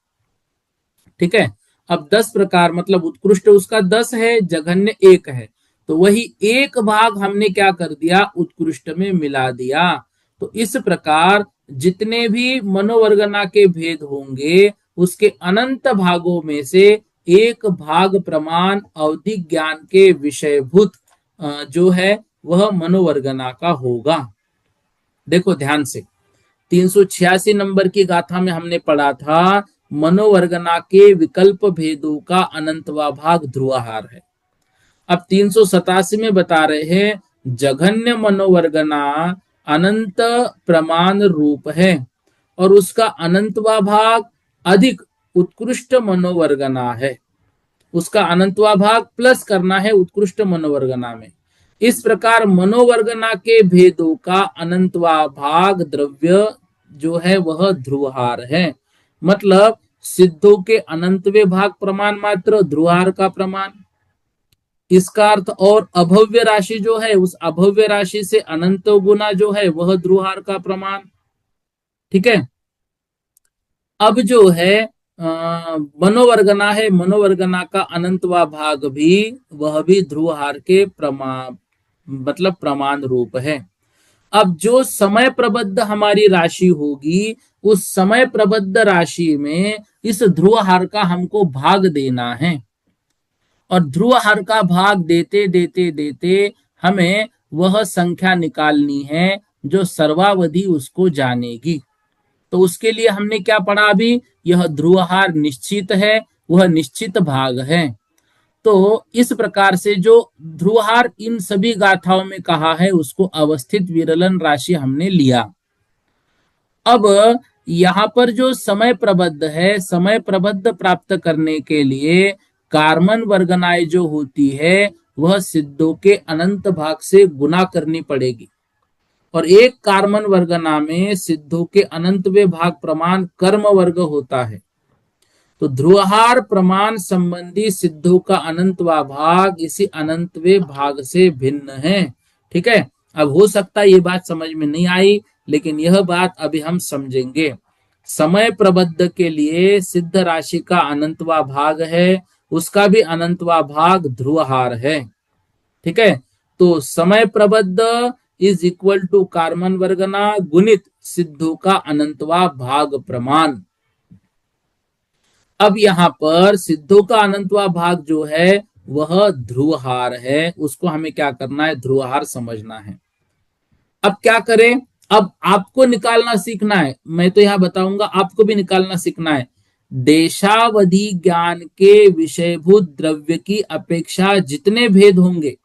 ठीक है, अब 10 प्रकार मतलब उत्कृष्ट उसका 10 है, जघन्य 1 है, तो वही एक भाग हमने क्या कर दिया? उत्कृष्ट में मिला दिया। तो इस प्रकार जितने भी मनोवर्गना के भेद होंगे उसके अनंत भागों में से एक भाग प्रमाण अवधि ज्ञान के विषयभूत जो है वह मनोवर्गना का होगा। देखो ध्यान से, 386 नंबर की गाथा में हमने पढ़ा था मनोवर्गना के विकल्प भेदों का अनंतवा भाग ध्रुवहार है। अब 387 में बता रहे हैं जघन्य मनोवर्गना अनंत प्रमाण रूप है और उसका अनंतवा भाग अधिक उत्कृष्ट मनोवर्गना है, उसका अनंतवा भाग प्लस करना है उत्कृष्ट मनोवर्गना में। इस प्रकार मनोवर्गना के भेदों का अनंतवा भाग द्रव्य जो है वह ध्रुवहार है। मतलब सिद्धों के अनंतवे भाग प्रमाण मात्र, ध्रुवहार का प्रमाण। इसका अर्थ और अभव्य राशि जो है उस अभव्य राशि से अनंत गुना जो है वह ध्रुवहार का प्रमाण। ठीक है, अब जो है मनोवर्गना है, मनोवर्गना का अनंतवा भाग भी वह भी ध्रुवहार के प्रमाण मतलब प्रमाण रूप है। अब जो समय प्रबद्ध हमारी राशि होगी उस समय प्रबद्ध राशि में इस ध्रुवहार का हमको भाग देना है, और ध्रुवहार का भाग देते देते देते हमें वह संख्या निकालनी है जो सर्वावधि उसको जानेगी। तो उसके लिए हमने क्या पढ़ा? अभी यह ध्रुवहार निश्चित है, वह निश्चित भाग है। तो इस प्रकार से जो ध्रुवहार इन सभी गाथाओं में कहा है उसको अवस्थित विरलन राशि हमने लिया। अब यहां पर जो समय प्रबद्ध है, समय प्रबद्ध प्राप्त करने के लिए कार्मन वर्गनाएं जो होती है वह सिद्धों के अनंत भाग से गुना करनी पड़ेगी, और एक कार्मन वर्गना में सिद्धों के अनंतवे भाग प्रमाण कर्म वर्ग होता है। तो ध्रुवहार प्रमाण संबंधी सिद्धों का अनंतवा भाग इसी अनंतवे भाग से भिन्न है। ठीक है, अब हो सकता है ये बात समझ में नहीं आई, लेकिन यह बात अभी हम समझेंगे। समय प्रबद्ध के लिए सिद्ध राशि का अनंतवा भाग है, उसका भी अनंतवा भाग ध्रुवहार है। ठीक है, तो समय प्रबद्ध इज इक्वल टू कार्मन वर्गना गुणित सिद्धों का अनंतवा भाग प्रमाण। अब यहां पर सिद्धों का अनंतवा भाग जो है वह ध्रुवहार है, उसको हमें क्या करना है? ध्रुवहार समझना है। अब क्या करें? अब आपको निकालना सीखना है, मैं तो यहां बताऊंगा, आपको भी निकालना सीखना है। देशावधि ज्ञान के विषयभूत द्रव्य की अपेक्षा जितने भेद होंगे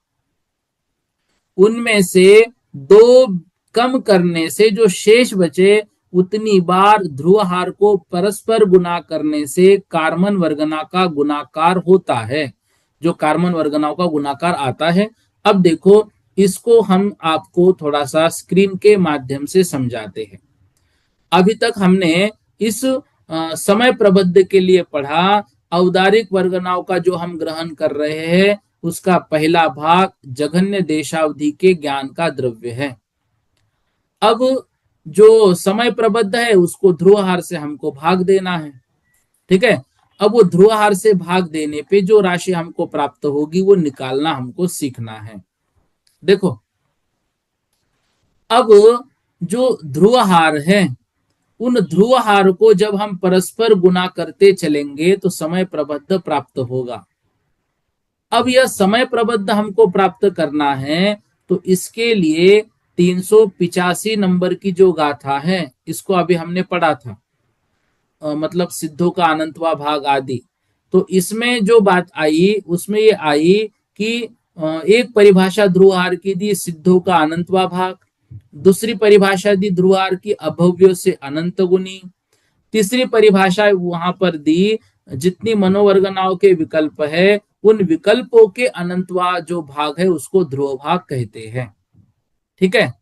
उनमें से दो कम करने से जो शेष बचे उतनी बार ध्रुवहार को परस्पर गुना करने से कार्बन वर्गना का गुणाकार होता है, जो कार्बन वर्गनाओं का गुणाकार आता है। अब देखो, इसको हम आपको थोड़ा सा स्क्रीन के माध्यम से समझाते हैं। अभी तक हमने इस समय प्रबंध के लिए पढ़ा, औदारिक वर्गनाओं का जो हम ग्रहण कर रहे हैं उसका पहला भाग जघन्य देशावधि के ज्ञान का द्रव्य है। अब जो समय प्रबद्ध है उसको ध्रुवहार से हमको भाग देना है, ठीक है। अब वो ध्रुवहार से भाग देने पे जो राशि हमको प्राप्त होगी वो निकालना हमको सीखना है। देखो, अब जो ध्रुवहार है, उन ध्रुवहार को जब हम परस्पर गुना करते चलेंगे तो समय प्रबद्ध प्राप्त होगा। अब यह समय प्रबद्ध हमको प्राप्त करना है, तो इसके लिए 385 नंबर की जो गाथा है, इसको अभी हमने पढ़ा था, मतलब सिद्धों का अनंतवा भाग आदि। तो इसमें जो बात आई उसमें ये आई कि एक परिभाषा ध्रुवहार की दी सिद्धों का अनंतवा भाग, दूसरी परिभाषा दी ध्रुवहार की अभव्यों से अनंत गुनी, तीसरी परिभाषा वहां पर दी जितनी मनोवर्गनाओं के विकल्प है उन विकल्पों के अनंतवा जो भाग है उसको ध्रुव भाग कहते हैं, ठीक है।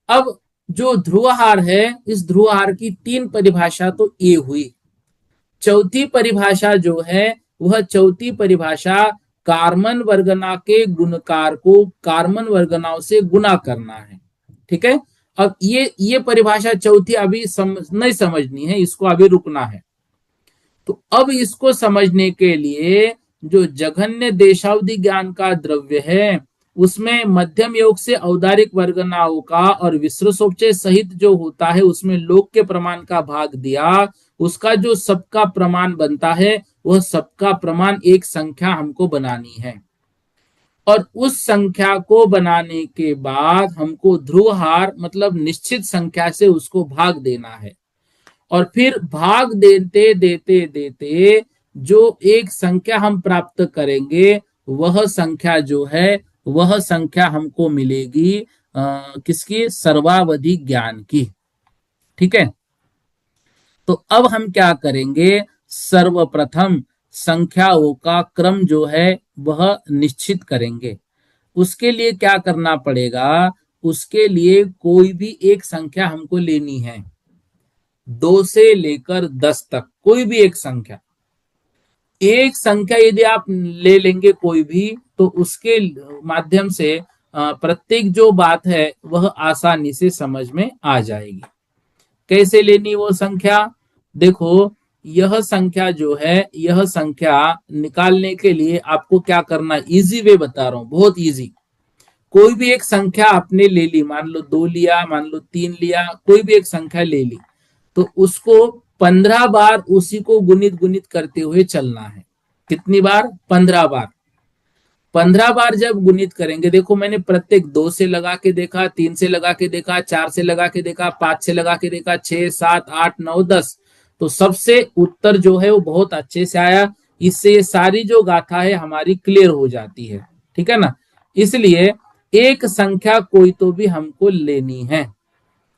अब जो ध्रुवहार है, इस ध्रुवहार की 3 परिभाषा तो ये हुई। चौथी परिभाषा जो है वह चौथी परिभाषा कार्बन वर्गना के गुणकार को कार्बन वर्गनाओं से गुना करना है, ठीक है। अब ये परिभाषा चौथी अभी नहीं समझनी है, इसको अभी रुकना है। तो अब इसको समझने के लिए जो जघन्य देशावधि ज्ञान का द्रव्य है उसमें मध्यम योग से औदारिक वर्गनाओं का और विश्वसोपचय सहित जो होता है उसमें लोक के प्रमाण का भाग दिया, उसका जो सबका प्रमाण बनता है वह सबका प्रमाण एक संख्या हमको बनानी है, और उस संख्या को बनाने के बाद हमको ध्रुवहार मतलब निश्चित संख्या से उसको भाग देना है, और फिर भाग देते देते देते जो एक संख्या हम प्राप्त करेंगे वह संख्या जो है वह संख्या हमको मिलेगी किसकी, सर्वावधि ज्ञान की, ठीक है। तो अब हम क्या करेंगे, सर्वप्रथम संख्याओं का क्रम जो है वह निश्चित करेंगे। उसके लिए क्या करना पड़ेगा, उसके लिए कोई भी एक संख्या हमको लेनी है, 2 से लेकर 10 तक कोई भी एक संख्या। एक संख्या यदि आप ले लेंगे कोई भी, तो उसके माध्यम से प्रत्येक जो बात है वह आसानी से समझ में आ जाएगी। कैसे लेनी वो संख्या, देखो यह संख्या जो है, यह संख्या निकालने के लिए आपको क्या करना, इजी वे बता रहा हूं, बहुत इजी। कोई भी एक संख्या आपने ले ली, मान लो 2 लिया, मान लो 3 लिया, कोई भी एक संख्या ले ली, तो उसको 15 बार उसी को गुणित गुणित करते हुए चलना है। कितनी बार, 15 बार। 15 बार जब गुणित करेंगे, देखो मैंने प्रत्येक 2 से लगा के देखा, 3 से लगा के देखा, 4 से लगा के देखा, 5 से लगा के देखा, 6, 7, 8, 9, 10, तो सबसे उत्तर जो है वो बहुत अच्छे से आया। इससे ये सारी जो गाथा है हमारी क्लियर हो जाती है, ठीक है ना। इसलिए एक संख्या कोई तो भी हमको लेनी है,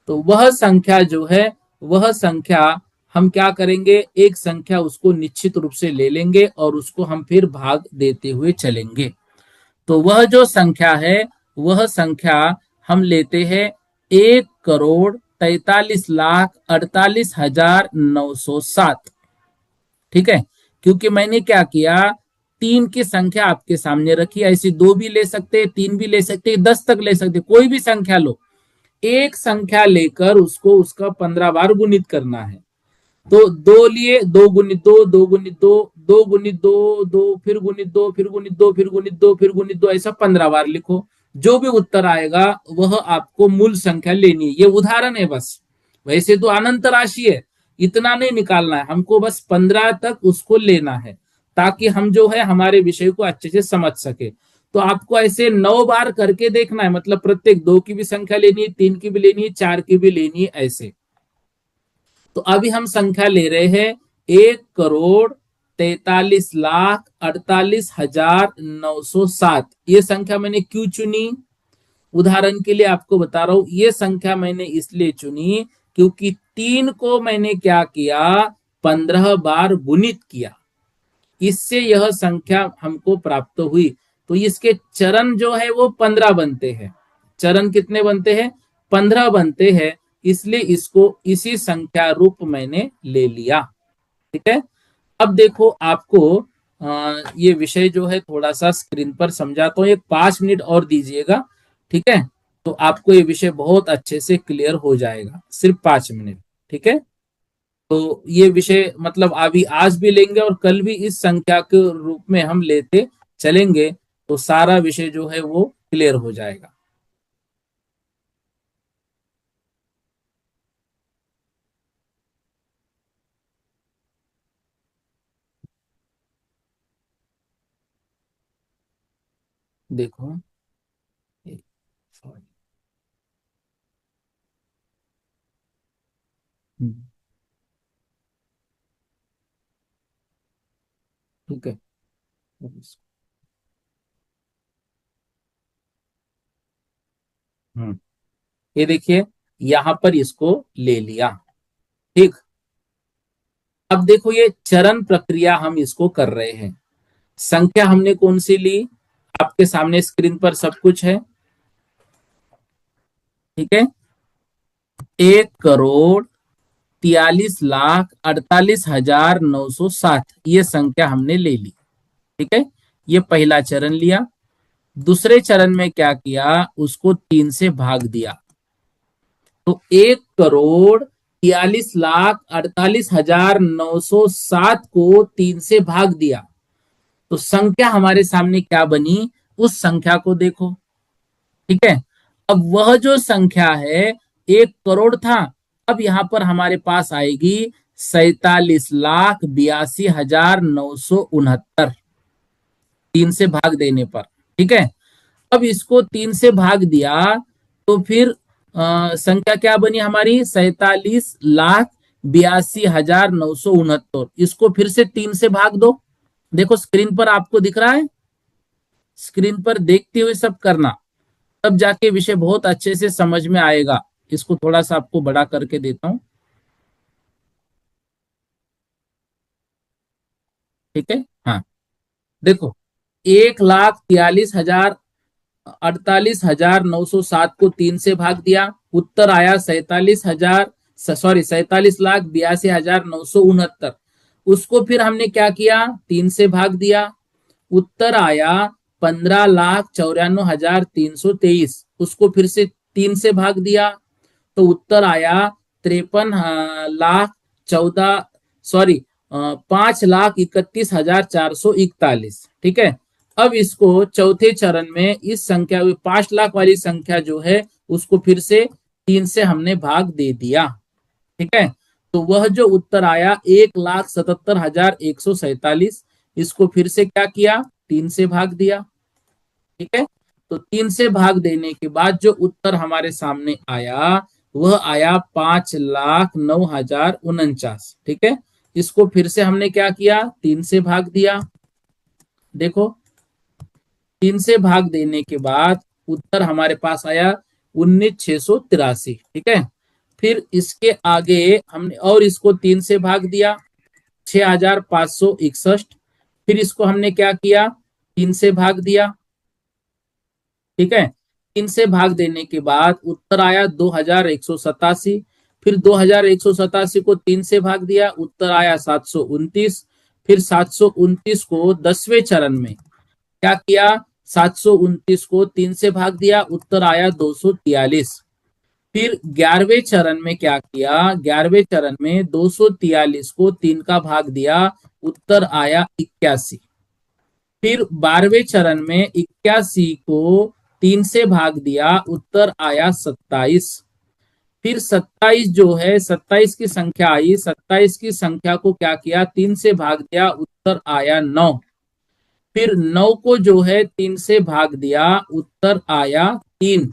तो वह संख्या जो है, वह संख्या हम क्या करेंगे, एक संख्या उसको निश्चित रूप से ले लेंगे और उसको हम फिर भाग देते हुए चलेंगे। तो वह जो संख्या है वह संख्या हम लेते हैं 1,43,48,907, ठीक है। क्योंकि मैंने क्या किया, 3 की संख्या आपके सामने रखी, ऐसी 2 भी ले सकते, 3 भी ले सकते, 10 तक ले सकते, कोई भी संख्या लो। एक संख्या लेकर उसको उसका 15 बार गुणित करना है। तो 2 लिए, 2 गुणित 2, 2 गुणित 2, 2 गुणित 2, 2 फिर गुणित 2, फिर गुणित 2, फिर गुणित 2, फिर गुणित 2, ऐसा 15 बार लिखो। जो भी उत्तर आएगा वह आपको मूल संख्या लेनी है। ये उदाहरण है बस, वैसे तो अनंत राशि है, इतना नहीं निकालना है हमको, बस 15 तक उसको लेना है ताकि हम जो है हमारे विषय को अच्छे से समझ सके। तो आपको ऐसे 9 बार करके देखना है, मतलब प्रत्येक 2 की भी संख्या लेनी है, 3 की भी लेनी है, 4 की भी लेनी है, ऐसे। तो अभी हम संख्या ले रहे हैं 1,43,48,907। ये संख्या मैंने क्यों चुनी, उदाहरण के लिए आपको बता रहा हूं, ये संख्या मैंने इसलिए चुनी क्योंकि 3 को मैंने क्या किया, 15 बार गुणित किया, इससे यह संख्या हमको प्राप्त हुई। तो इसके चरण जो है वो 15 बनते हैं। चरण कितने बनते हैं? 15 बनते हैं। इसलिए इसको इसी संख्या रूप मैंने ले लिया। ठीक है। अब देखो आपको ये विषय जो है थोड़ा सा स्क्रीन पर समझाता हूँ, एक 5 मिनट और दीजिएगा। ठीक है। तो आपको ये विषय बहुत अच्छे से क्लियर हो जाएगा, सिर्फ 5 मिनट। ठीक है। तो ये विषय मतलब अभी आज भी लेंगे और कल भी इस संख्या के रूप में हम लेते चलेंगे, तो सारा विषय जो है वो क्लियर हो जाएगा। देखो, सॉरी। ठीक है। हम्म, ये देखिए, यहां पर इसको ले लिया। ठीक। अब देखो, ये चरण प्रक्रिया हम इसको कर रहे हैं। संख्या हमने कौन सी ली? आपके सामने स्क्रीन पर सब कुछ है। ठीक है। 1,43,48,960 ये संख्या हमने ले ली। ठीक है। ये पहला चरण लिया। दूसरे चरण में क्या किया, उसको 3 से भाग दिया। तो 1,43,48,960 को 3 से भाग दिया। तो संख्या हमारे सामने क्या बनी, उस संख्या को देखो। ठीक है। अब वह जो संख्या है 1 करोड़ था, अब यहां पर हमारे पास आएगी 47,82,969, 3 से भाग देने पर। ठीक है। अब इसको 3 से भाग दिया, तो फिर संख्या क्या बनी हमारी, 47,82,969। इसको फिर से 3 से भाग दो। देखो स्क्रीन पर आपको दिख रहा है, स्क्रीन पर देखते हुए सब करना, तब जाके विषय बहुत अच्छे से समझ में आएगा। इसको थोड़ा सा आपको बड़ा करके देता हूं। ठीक है। हाँ। देखो, 1,43,48,960 को 3 से भाग दिया, उत्तर आया 47,000, सॉरी 47,82,969। उसको फिर हमने क्या किया, 3 से भाग दिया, उत्तर आया 15,94,323। उसको फिर से 3 से भाग दिया, तो उत्तर आया 53,14, सॉरी 5,31,441। ठीक है। अब इसको चौथे चरण में इस संख्या 5 लाख वाली संख्या जो है, उसको फिर से 3 से हमने भाग दे दिया। ठीक है। तो वह जो उत्तर आया 1,77,147, इसको फिर से क्या किया, 3 से भाग दिया। ठीक है। तो 3 से भाग देने के बाद जो उत्तर हमारे सामने आया, वह आया 5,09,049। ठीक है। इसको फिर से हमने क्या किया, 3 से भाग दिया। देखो, 3 से भाग देने के बाद उत्तर हमारे पास आया 19,683। ठीक है। फिर इसके आगे हमने और इसको 3 से भाग दिया, 6,561। फिर इसको हमने क्या किया, 3 से भाग दिया। ठीक है। 3 से भाग देने के बाद उत्तर आया 2,187। फिर 2,187 को 3 से भाग दिया, उत्तर आया 729। फिर 729 को 10वें चरण में क्या किया, 729 को 3 से भाग दिया, उत्तर आया 243। फिर 11वें चरण में क्या किया, 11वें चरण में 243 को 3 का भाग दिया, उत्तर आया 81। फिर 12वें चरण में 81 को 3 से भाग दिया, उत्तर आया 27। फिर 27 जो है, 27 की संख्या आई, 27 की संख्या को क्या किया, 3 से भाग दिया, उत्तर आया 9। फिर 9 को जो है 3 से भाग दिया, उत्तर आया 3।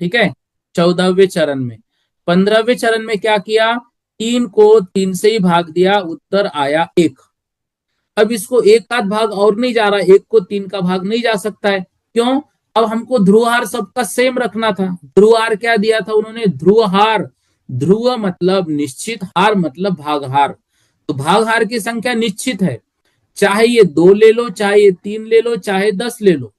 ठीक है। 14वें चरण में, 15वें चरण में क्या किया, 3 को 3 से ही भाग दिया, उत्तर आया 1। अब इसको एक आध भाग और नहीं जा रहा, 1 को 3 का भाग नहीं जा सकता है। क्यों? अब हमको ध्रुवहार सबका सेम रखना था। ध्रुवहार क्या दिया था उन्होंने, ध्रुवहार ध्रुव मतलब निश्चित, हार मतलब भागहार। तो भागहार की संख्या निश्चित है, चाहे ये 2 ले लो, चाहे ये 3 ले लो, चाहे 10 ले लो।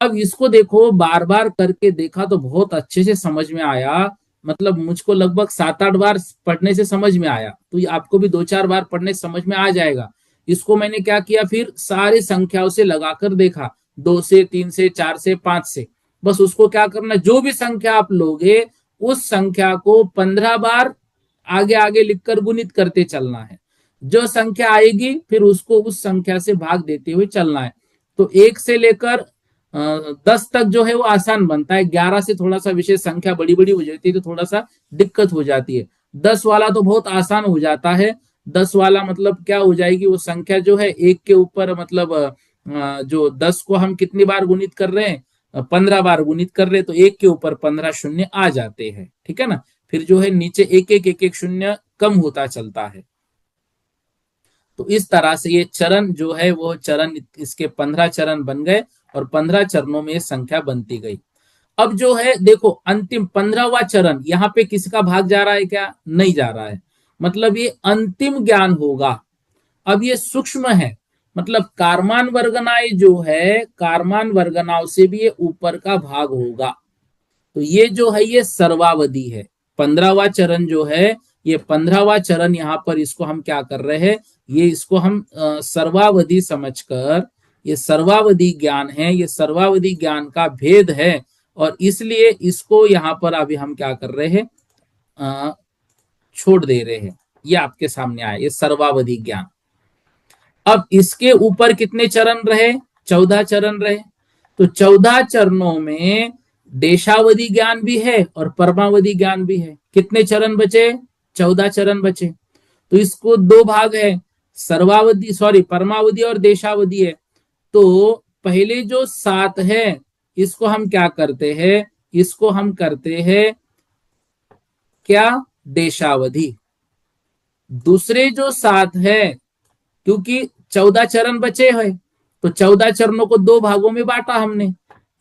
अब इसको देखो, बार बार करके देखा तो बहुत अच्छे से समझ में आया। मतलब मुझको लगभग 7-8 बार पढ़ने से समझ में आया, तो ये आपको भी 2-4 बार पढ़ने से समझ में आ जाएगा। इसको मैंने क्या किया, फिर सारी संख्याओं से लगाकर देखा, 2 से, 3 से, 4 से, 5 से। बस उसको क्या करना, जो भी संख्या आप लोगे उस संख्या को 15 बार आगे आगे लिखकर गुणित करते चलना है। जो संख्या आएगी फिर उसको उस संख्या से भाग देते हुए चलना है। तो 1 से लेकर 10 तक जो है वो आसान बनता है। 11 से थोड़ा सा विशेष संख्या बड़ी बड़ी हो जाती है तो थोड़ा सा दिक्कत हो जाती है। 10 वाला तो बहुत आसान हो जाता है। 10 वाला मतलब क्या हो जाएगी, वो संख्या जो है एक के ऊपर मतलब जो 10 को हम कितनी बार गुणित कर रहे हैं, 15 बार गुणित कर रहे हैं, तो एक के ऊपर 15 शून्य आ जाते हैं। ठीक है ना। फिर जो है नीचे एक एक शून्य कम होता चलता है। तो इस तरह से ये चरण जो है वो चरण, इसके 15 चरण बन गए और 15 चरणों में ये संख्या बनती गई। अब जो है देखो, अंतिम 15वां चरण, यहां पे किसका भाग जा रहा है क्या, नहीं जा रहा है। मतलब ये अंतिम ज्ञान होगा। अब ये सूक्ष्म है, मतलब कारमान वर्गनाएं जो है, कारमान वर्गनाओं से भी ये ऊपर का भाग होगा। तो ये जो है ये सर्वावधि है। 15वां चरण जो है, ये 15वां चरण, यहां पर इसको हम क्या कर रहे हैं, ये इसको हम सर्वावधि समझकर, ये सर्वावधि ज्ञान है, ये सर्वावधि ज्ञान का भेद है। और इसलिए इसको यहां पर अभी हम क्या कर रहे हैं, छोड़ दे रहे हैं। ये आपके सामने आया, ये सर्वावधि ज्ञान। अब इसके ऊपर कितने चरण रहे, 14 चरण रहे। तो 14 चरणों में देशावधि ज्ञान भी है और परमावधि ज्ञान भी है। कितने चरण बचे, 14 चरण बचे। तो इसको दो भाग है, सर्वावधि सॉरी परमावधि और देशावधि है। तो पहले जो 7 है इसको हम क्या करते हैं, इसको हम करते हैं क्या, देशावधि। दूसरे जो 7 है, क्योंकि 14 चरण बचे हैं, तो 14 चरणों को दो भागों में बांटा हमने।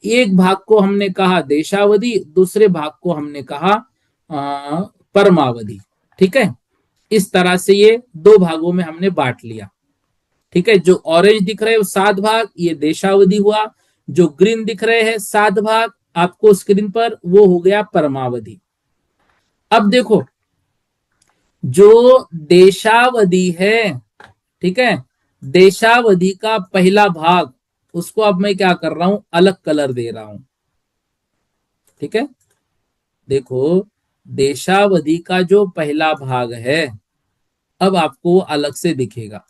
एक भाग को हमने कहा देशावधि, दूसरे भाग को हमने कहा परमावधि। ठीक है। इस तरह से ये दो भागों में हमने बांट लिया। ठीक है। जो ऑरेंज दिख रहे हैं वो 7 भाग, ये देशावधि हुआ। जो ग्रीन दिख रहे हैं 7 भाग आपको स्क्रीन पर, वो हो गया परमावधि। अब देखो, जो देशावधि है, ठीक है, देशावधि का पहला भाग, उसको अब मैं क्या कर रहा हूं, अलग कलर दे रहा हूं। ठीक है। देखो, देशावधि का जो पहला भाग है अब आपको अलग से दिखेगा।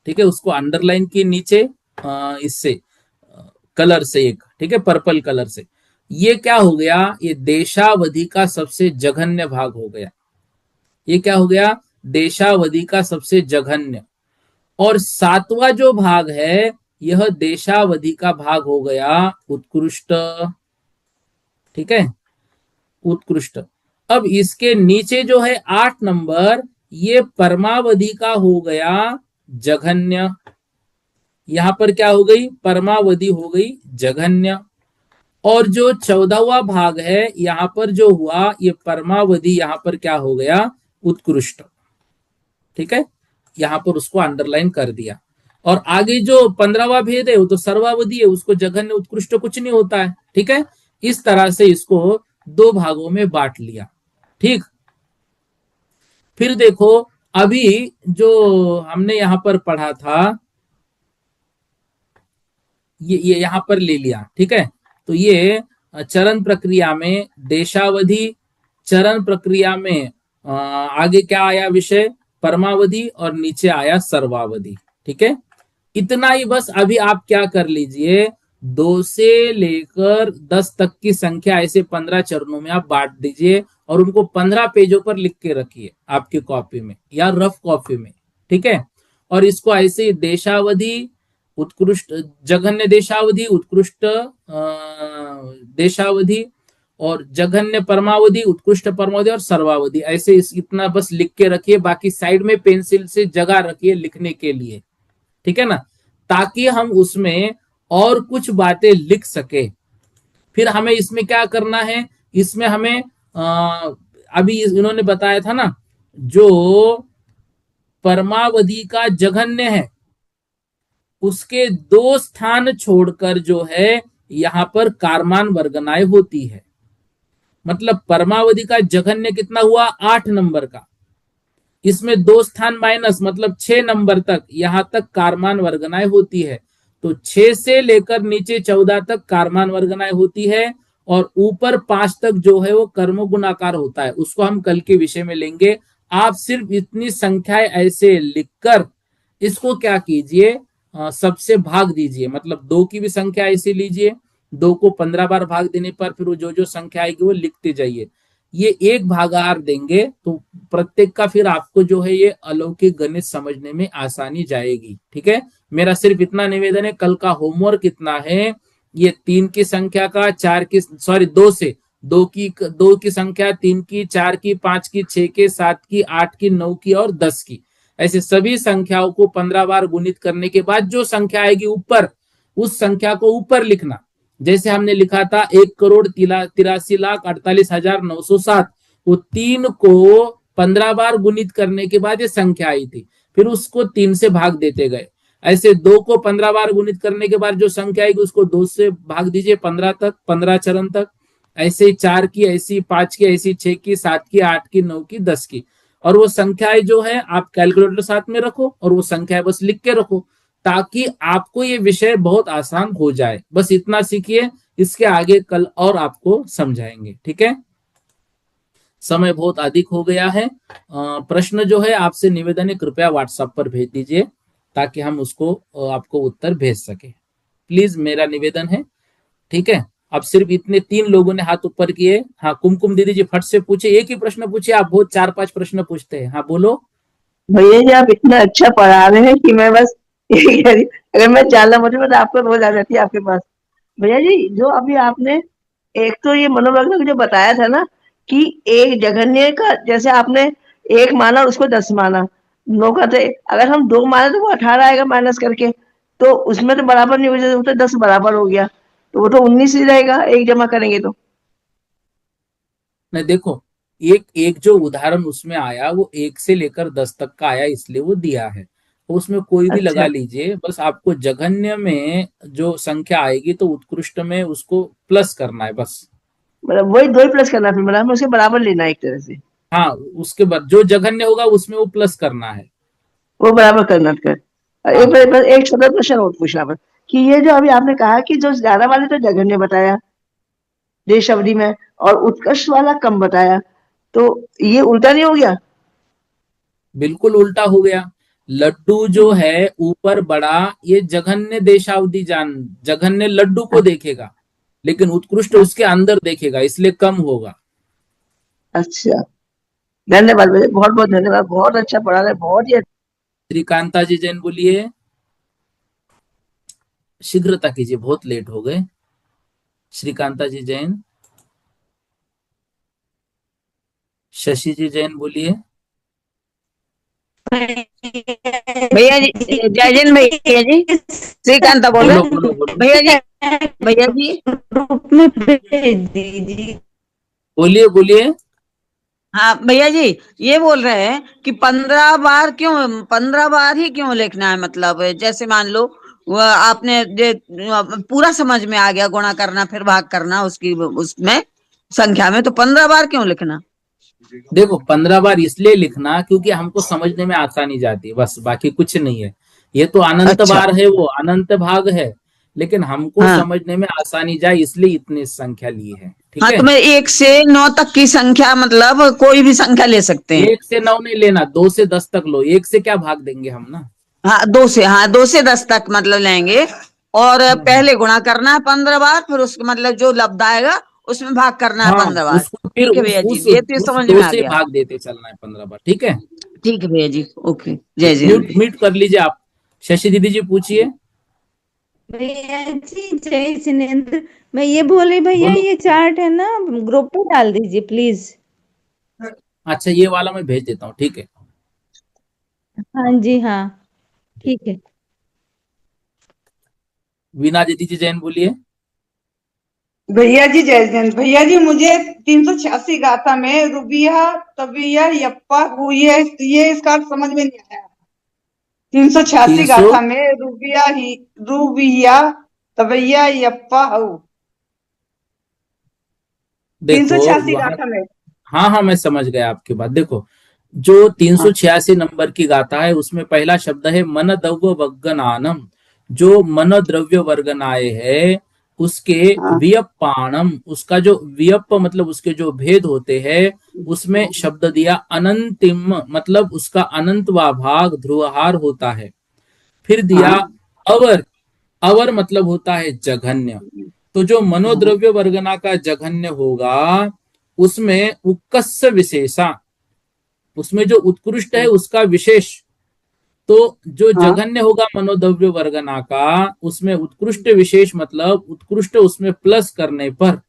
ठीक है। उसको अंडरलाइन के नीचे इससे कलर से एक, ठीक है, पर्पल कलर से। ये क्या हो गया, ये देशावधि का सबसे जघन्य भाग हो गया। ये क्या हो गया, देशावधि का सबसे जघन्य। और 7वां जो भाग है यह देशावधि का भाग हो गया उत्कृष्ट। ठीक है, उत्कृष्ट। अब इसके नीचे जो है 8 नंबर, ये परमावधि का हो गया जघन्य। यहां पर क्या हो गई, परमावधि हो गई जघन्य। और जो 14वां भाग है यहां पर जो हुआ, ये परमावधि यहां पर क्या हो गया, उत्कृष्ट। ठीक है। यहां पर उसको अंडरलाइन कर दिया। और आगे जो 15वां भेद है वो तो सर्वावधि है, उसको जघन्य उत्कृष्ट कुछ नहीं होता है। ठीक है। इस तरह से इसको दो भागों में बांट लिया। ठीक। फिर देखो, अभी जो हमने यहां पर पढ़ा था, ये यहां पर ले लिया। ठीक है। तो ये चरण प्रक्रिया में देशावधि, चरण प्रक्रिया में आगे क्या आया विषय, परमावधि, और नीचे आया सर्वावधि। ठीक है। इतना ही बस। अभी आप क्या कर लीजिए, 2 से लेकर 10 तक की संख्या ऐसे 15 चरणों में आप बांट दीजिए और उनको 15 पेजों पर लिख के रखिए आपकी कॉपी में या रफ कॉपी में। ठीक है। और इसको ऐसे देशावधि, उत्कृष्ट, जघन्य देशावधि, उत्कृष्ट देशावधि, और जघन्य परमावधि, उत्कृष्ट परमावधि, और सर्वावधि, ऐसे इतना बस लिख के रखिए। बाकी साइड में पेंसिल से जगह रखिए लिखने के लिए। ठीक है ना, ताकि हम उसमें और कुछ बातें लिख सके। फिर हमें इसमें क्या करना है, इसमें हमें अभी इन्होंने बताया था ना, जो परमावधि का जघन्य है उसके दो स्थान छोड़कर जो है यहां पर कारमान वर्गनाएं होती है। मतलब परमावधि का जघन्य कितना हुआ, 8 नंबर का, इसमें दो स्थान माइनस मतलब 6 नंबर तक, यहां तक कारमान वर्गनाएं होती है। तो 6 से लेकर नीचे 14 तक कारमान वर्गनाएं होती है, और ऊपर 5 तक जो है वो कर्म गुणाकार होता है, उसको हम कल के विषय में लेंगे। आप सिर्फ इतनी संख्याएं ऐसे लिखकर इसको क्या कीजिए, सबसे भाग दीजिए। मतलब दो की भी संख्या ऐसे लीजिए, दो को 15 बार भाग देने पर फिर वो जो जो संख्या आएगी वो लिखते जाइए। ये एक भागाहार देंगे तो प्रत्येक का फिर आपको जो है ये अलौकिक गणित समझने में आसानी जाएगी। ठीक है, मेरा सिर्फ इतना निवेदन है, कल का होमवर्क इतना है, ये 3 की संख्या का, 4 की, सॉरी 2 से, 2 की संख्या, 3 की, 4 की, 5 की, 6 की, 7 की, 8 की, 9 की और 10 की, ऐसे सभी संख्याओं को 15 बार गुणित करने के बाद जो संख्या आएगी ऊपर, उस संख्या को ऊपर लिखना। जैसे हमने लिखा था 1,83,48,907, वो 3 को 15 बार गुणित करने के बाद ये संख्या आई थी, फिर उसको 3 से भाग देते गए। ऐसे 2 को 15 बार गुणित करने के बाद जो संख्या आएगी उसको 2 से भाग दीजिए 15 तक, 15 चरण तक। ऐसे 4 की, ऐसी 5 की, ऐसी 6 की, 7 की, 8 की, 9 की, 10 की। और वो संख्याएं जो है आप कैलकुलेटर साथ में रखो और वो संख्याएं बस लिख के रखो, ताकि आपको ये विषय बहुत आसान हो जाए। बस इतना सीखिए, इसके आगे कल और आपको समझाएंगे। ठीक है, समय बहुत अधिक हो गया है। प्रश्न जो है आपसे निवेदन है, कृपया व्हाट्सएप पर भेज दीजिए ताकि हम उसको आपको उत्तर भेज सके। प्लीज मेरा निवेदन है। ठीक है, अब सिर्फ इतने 3 लोगों ने हाथ ऊपर किए। हाँ, कुमकुम दीदी जी फट से पूछे, एक ही प्रश्न पूछे, आप बहुत 4-5 प्रश्न पूछते हैं। हाँ बोलो। भैया जी आप इतना अच्छा पढ़ा रहे हैं कि मैं बस यही कह रही, अगर मैं जानना मुझे तो आपको रोज आ जाती है आपके पास। भैया जी जो अभी आपने एक तो ये मनोविज्ञान जो बताया था ना कि एक जघन्य का जैसे आपने एक माना और उसको 10 माना, नौ का थे, अगर हम 2 माने तो वो 18 आएगा माइनस करके, तो उसमें तो बराबर नहीं हो जाए, वो तो 10 बराबर हो गया, तो वो तो 19 ही रहेगा एक जमा करेंगे तो। नहीं देखो, एक एक जो उदाहरण उसमें आया वो 1 से लेकर 10 तक का आया, इसलिए वो दिया है। तो उसमें कोई भी लगा अच्छा, लीजिए, बस आपको जघन्य में जो संख्या आएगी तो उत्कृष्ट में उसको प्लस करना है बस। मतलब वही 2 ही प्लस करना है, फिर मतलब हमें उसके बराबर लेना है एक तरह से। हाँ, उसके बाद जो जघन्य होगा उसमें वो प्लस करना है। वो बराबर करना कर। हाँ एक हाँ। बस एक छोटा क्वेश्चन और पूछना बस कि ये जो अभी आपने कहा कि जो ज्यादा वाले तो जघन्य बताया देश अवधि में, और उत्कर्ष वाला कम बताया, तो ये उल्टा नहीं हो गया? बिल्कुल उल्टा हो गया। लड्डू जो है ऊपर बड़ा, ये जघन्य देशावधि जान, जघन्य लड्डू को देखेगा, लेकिन उत्कृष्ट उसके अंदर देखेगा, इसलिए कम होगा। अच्छा, धन्यवाद भैया, बहुत बहुत धन्यवाद, बहुत अच्छा पढ़ा रहे, बहुत ही श्रीकांता जी जैन बोलिए। शीघ्रता कीजिए, बहुत लेट हो गए। श्रीकांता जी जैन। शशि जी जैन बोलिए। भैया जी। जय जैन भैया जी, श्रीकांता बोल रहे बोलो हैं बोलो बोलो। भैया जी। भैया जी ग्रुप में भेज दीजिए। बोलिए बोलिए। हाँ भैया जी, ये बोल रहे हैं कि 15 बार क्यों, 15 बार ही क्यों लिखना है? मतलब जैसे मान लो आपने पूरा समझ में आ गया, गुणा करना फिर भाग करना उसकी उसमें संख्या में, तो 15 बार क्यों लिखना? देखो, 15 बार इसलिए लिखना क्योंकि हमको समझने में आसानी जाती है, बस बाकी कुछ नहीं है। ये तो अनंत अच्छा। बार है, वो अनंत भाग है, लेकिन हमको हाँ समझने में आसानी जाए इसलिए इतनी संख्या ली है। ठीक हाँ, है, तो मैं 1 से 9 तक की संख्या मतलब कोई भी संख्या ले सकते हैं? 1 से 9 नहीं लेना, 2 से 10 तक लो, एक से क्या भाग देंगे हम ना। हाँ 2 से 10 तक मतलब लेंगे, और हम्म। पहले गुणा करना है 15 बार, फिर उसके मतलब जो लब्ध आएगा उसमें भाग करना है हाँ, 15 बार। उसको फिर ठीक है भैया जी, ये तो उस समझ दो में आ से गया। भाग देते चलना है 15 बार। ठीक है, ठीक है भैया जी, ओके, जय जैन। म्यूट म्यूट कर लीजिए आप। शशि दीदी जी पूछिए। भैया जी जय जिनेन्द्र, मैं ये बोले भैया बोलो। ये चार्ट है ना, ग्रुप पे डाल दीजिए प्लीज। अच्छा, ये वाला मैं भेज देता हूँ, ठीक है। हाँ जी हाँ, ठीक है। वीना दीदी जी जैन बोलिए। भैया जी जय जयंत। भैया जी मुझे 386 गाथा में रुबिया तबिया यप्पा हुई है, ये इसका अर्थ समझ में नहीं आया। 386 तीन सौ गाथा में रुबिया तबिया यप्पा हु, तीन देखो सौ छियासी वहां, गाथा में। हाँ हाँ मैं समझ गया आपकी बात। देखो जो हाँ 386 नंबर की गाथा है उसमें पहला शब्द है मन द्रव्य वर्गनानम। जो मन द्रव्य वर्गनाए है उसके हाँ वियपाणम, उसका जो वियप मतलब उसके जो भेद होते हैं उसमें शब्द दिया अनंतिम, मतलब उसका अनंत वा भाग ध्रुवहार होता है। फिर दिया हाँ अवर, अवर मतलब होता है जघन्य। तो जो हाँ, मनोद्रव्य वर्गना का जघन्य होगा उसमें उक्कस्य विशेषा, उसमें जो उत्कृष्ट है उसका विशेष। तो जो हाँ, जघन्य होगा मनोद्रव्य वर्गना का उसमें उत्कृष्ट विशेष मतलब उत्कृष्ट उसमें प्लस करने पर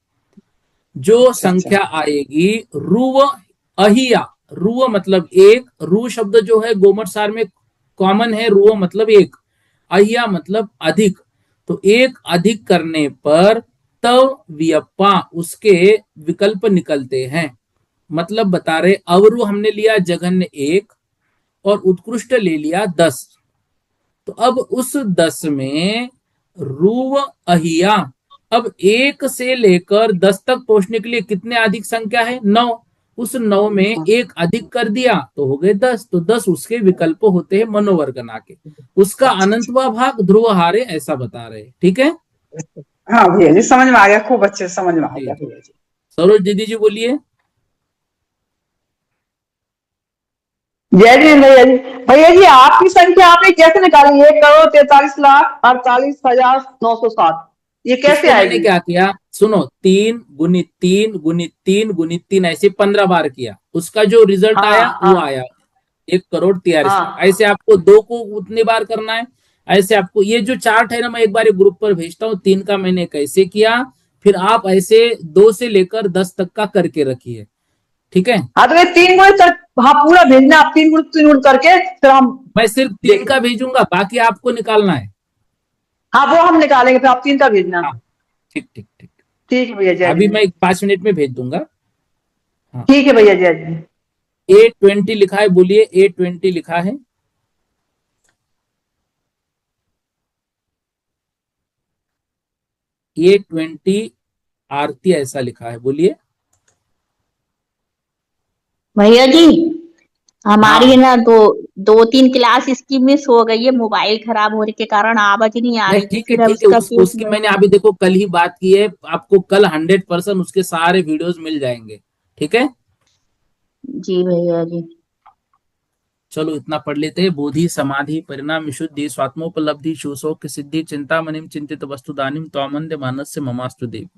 जो अच्छा अच्छा। संख्या आएगी रुव अहिया। रुव मतलब एक, रु शब्द जो है गोमट में कॉमन है, रुव मतलब एक, अहिया मतलब अधिक। तो एक अधिक करने पर तव वियप्पा उसके विकल्प निकलते हैं। मतलब बता रहे अवरु हमने लिया जघन्य एक और उत्कृष्ट ले लिया 10। तो अब उस 10 में रूव अहिया, अब एक से लेकर 10 तक पहुंचने के लिए कितने अधिक संख्या है 9, उस 9 में हाँ, एक अधिक कर दिया तो हो गए 10। तो 10 उसके विकल्प होते हैं मनोवर्गना के, उसका अच्छा अच्छा। अनंतवा भाग ध्रुव हारे ऐसा बता रहे। ठीक है हाँ भैया जी समझ में आ गया, खूब अच्छे से समझ में आ जी गया जी। भैया जी। सरोज दीदी जी बोलिए। जय जय भैया जी। भैया जी आपकी संख्या आपने कैसे निकाली? 1,43,48,960, ये कैसे इसको मैंने आएगी? क्या किया सुनो, 3 गुणित 3 गुणित 3 गुणित 3 ऐसे 15 बार किया, उसका जो रिजल्ट हाँ आया वो हाँ आया 1,43,00,000। हाँ। ऐसे आपको दो को उतनी बार करना है। ऐसे आपको ये जो चार्ट है ना मैं एक बार ग्रुप पर भेजता हूँ, 3 का मैंने कैसे किया, फिर आप ऐसे 2 से लेकर 10 तक का करके रखिए। ठीक है हाँ तो ये 3 गुण कर, हाँ पूरा भेजना आप, 3 गुण करके फिर हम मैं सिर्फ 3 देख। का भेजूंगा, बाकी आपको निकालना है। हाँ वो हम निकालेंगे, फिर आप 3 का भेजना। हाँ ठीक ठीक ठीक। ठीक है भैया जय अभी जी। मैं 5 मिनट में भेज दूंगा। हाँ ठीक है भैया जय जी। A20 लिखा है, बोलिए A20 लिखा है। A20 आरती ऐसा लिखा है, बोलिए। भैया जी हमारी है हाँ ना दो तीन क्लास इसकी मिस हो गई है, मोबाइल खराब होने के कारण आवाज नहीं आ नहीं रही थी, ठीक है फिर अब ठीक है, इसका केस उसकी मैंने अभी देखो कल ही बात की है, आपको कल 100% उसके सारे वीडियोस मिल जाएंगे। ठीक है जी भैया जी। चलो इतना पढ़ लेते हैं। बोधि समाधि परिणाम विशुद्धि स्वात्मोपलब्धि सुशोक सिद्धि चिंतामणिम चिंतित वस्तुदानिम त्वामंद मानस से ममास्तु देवी।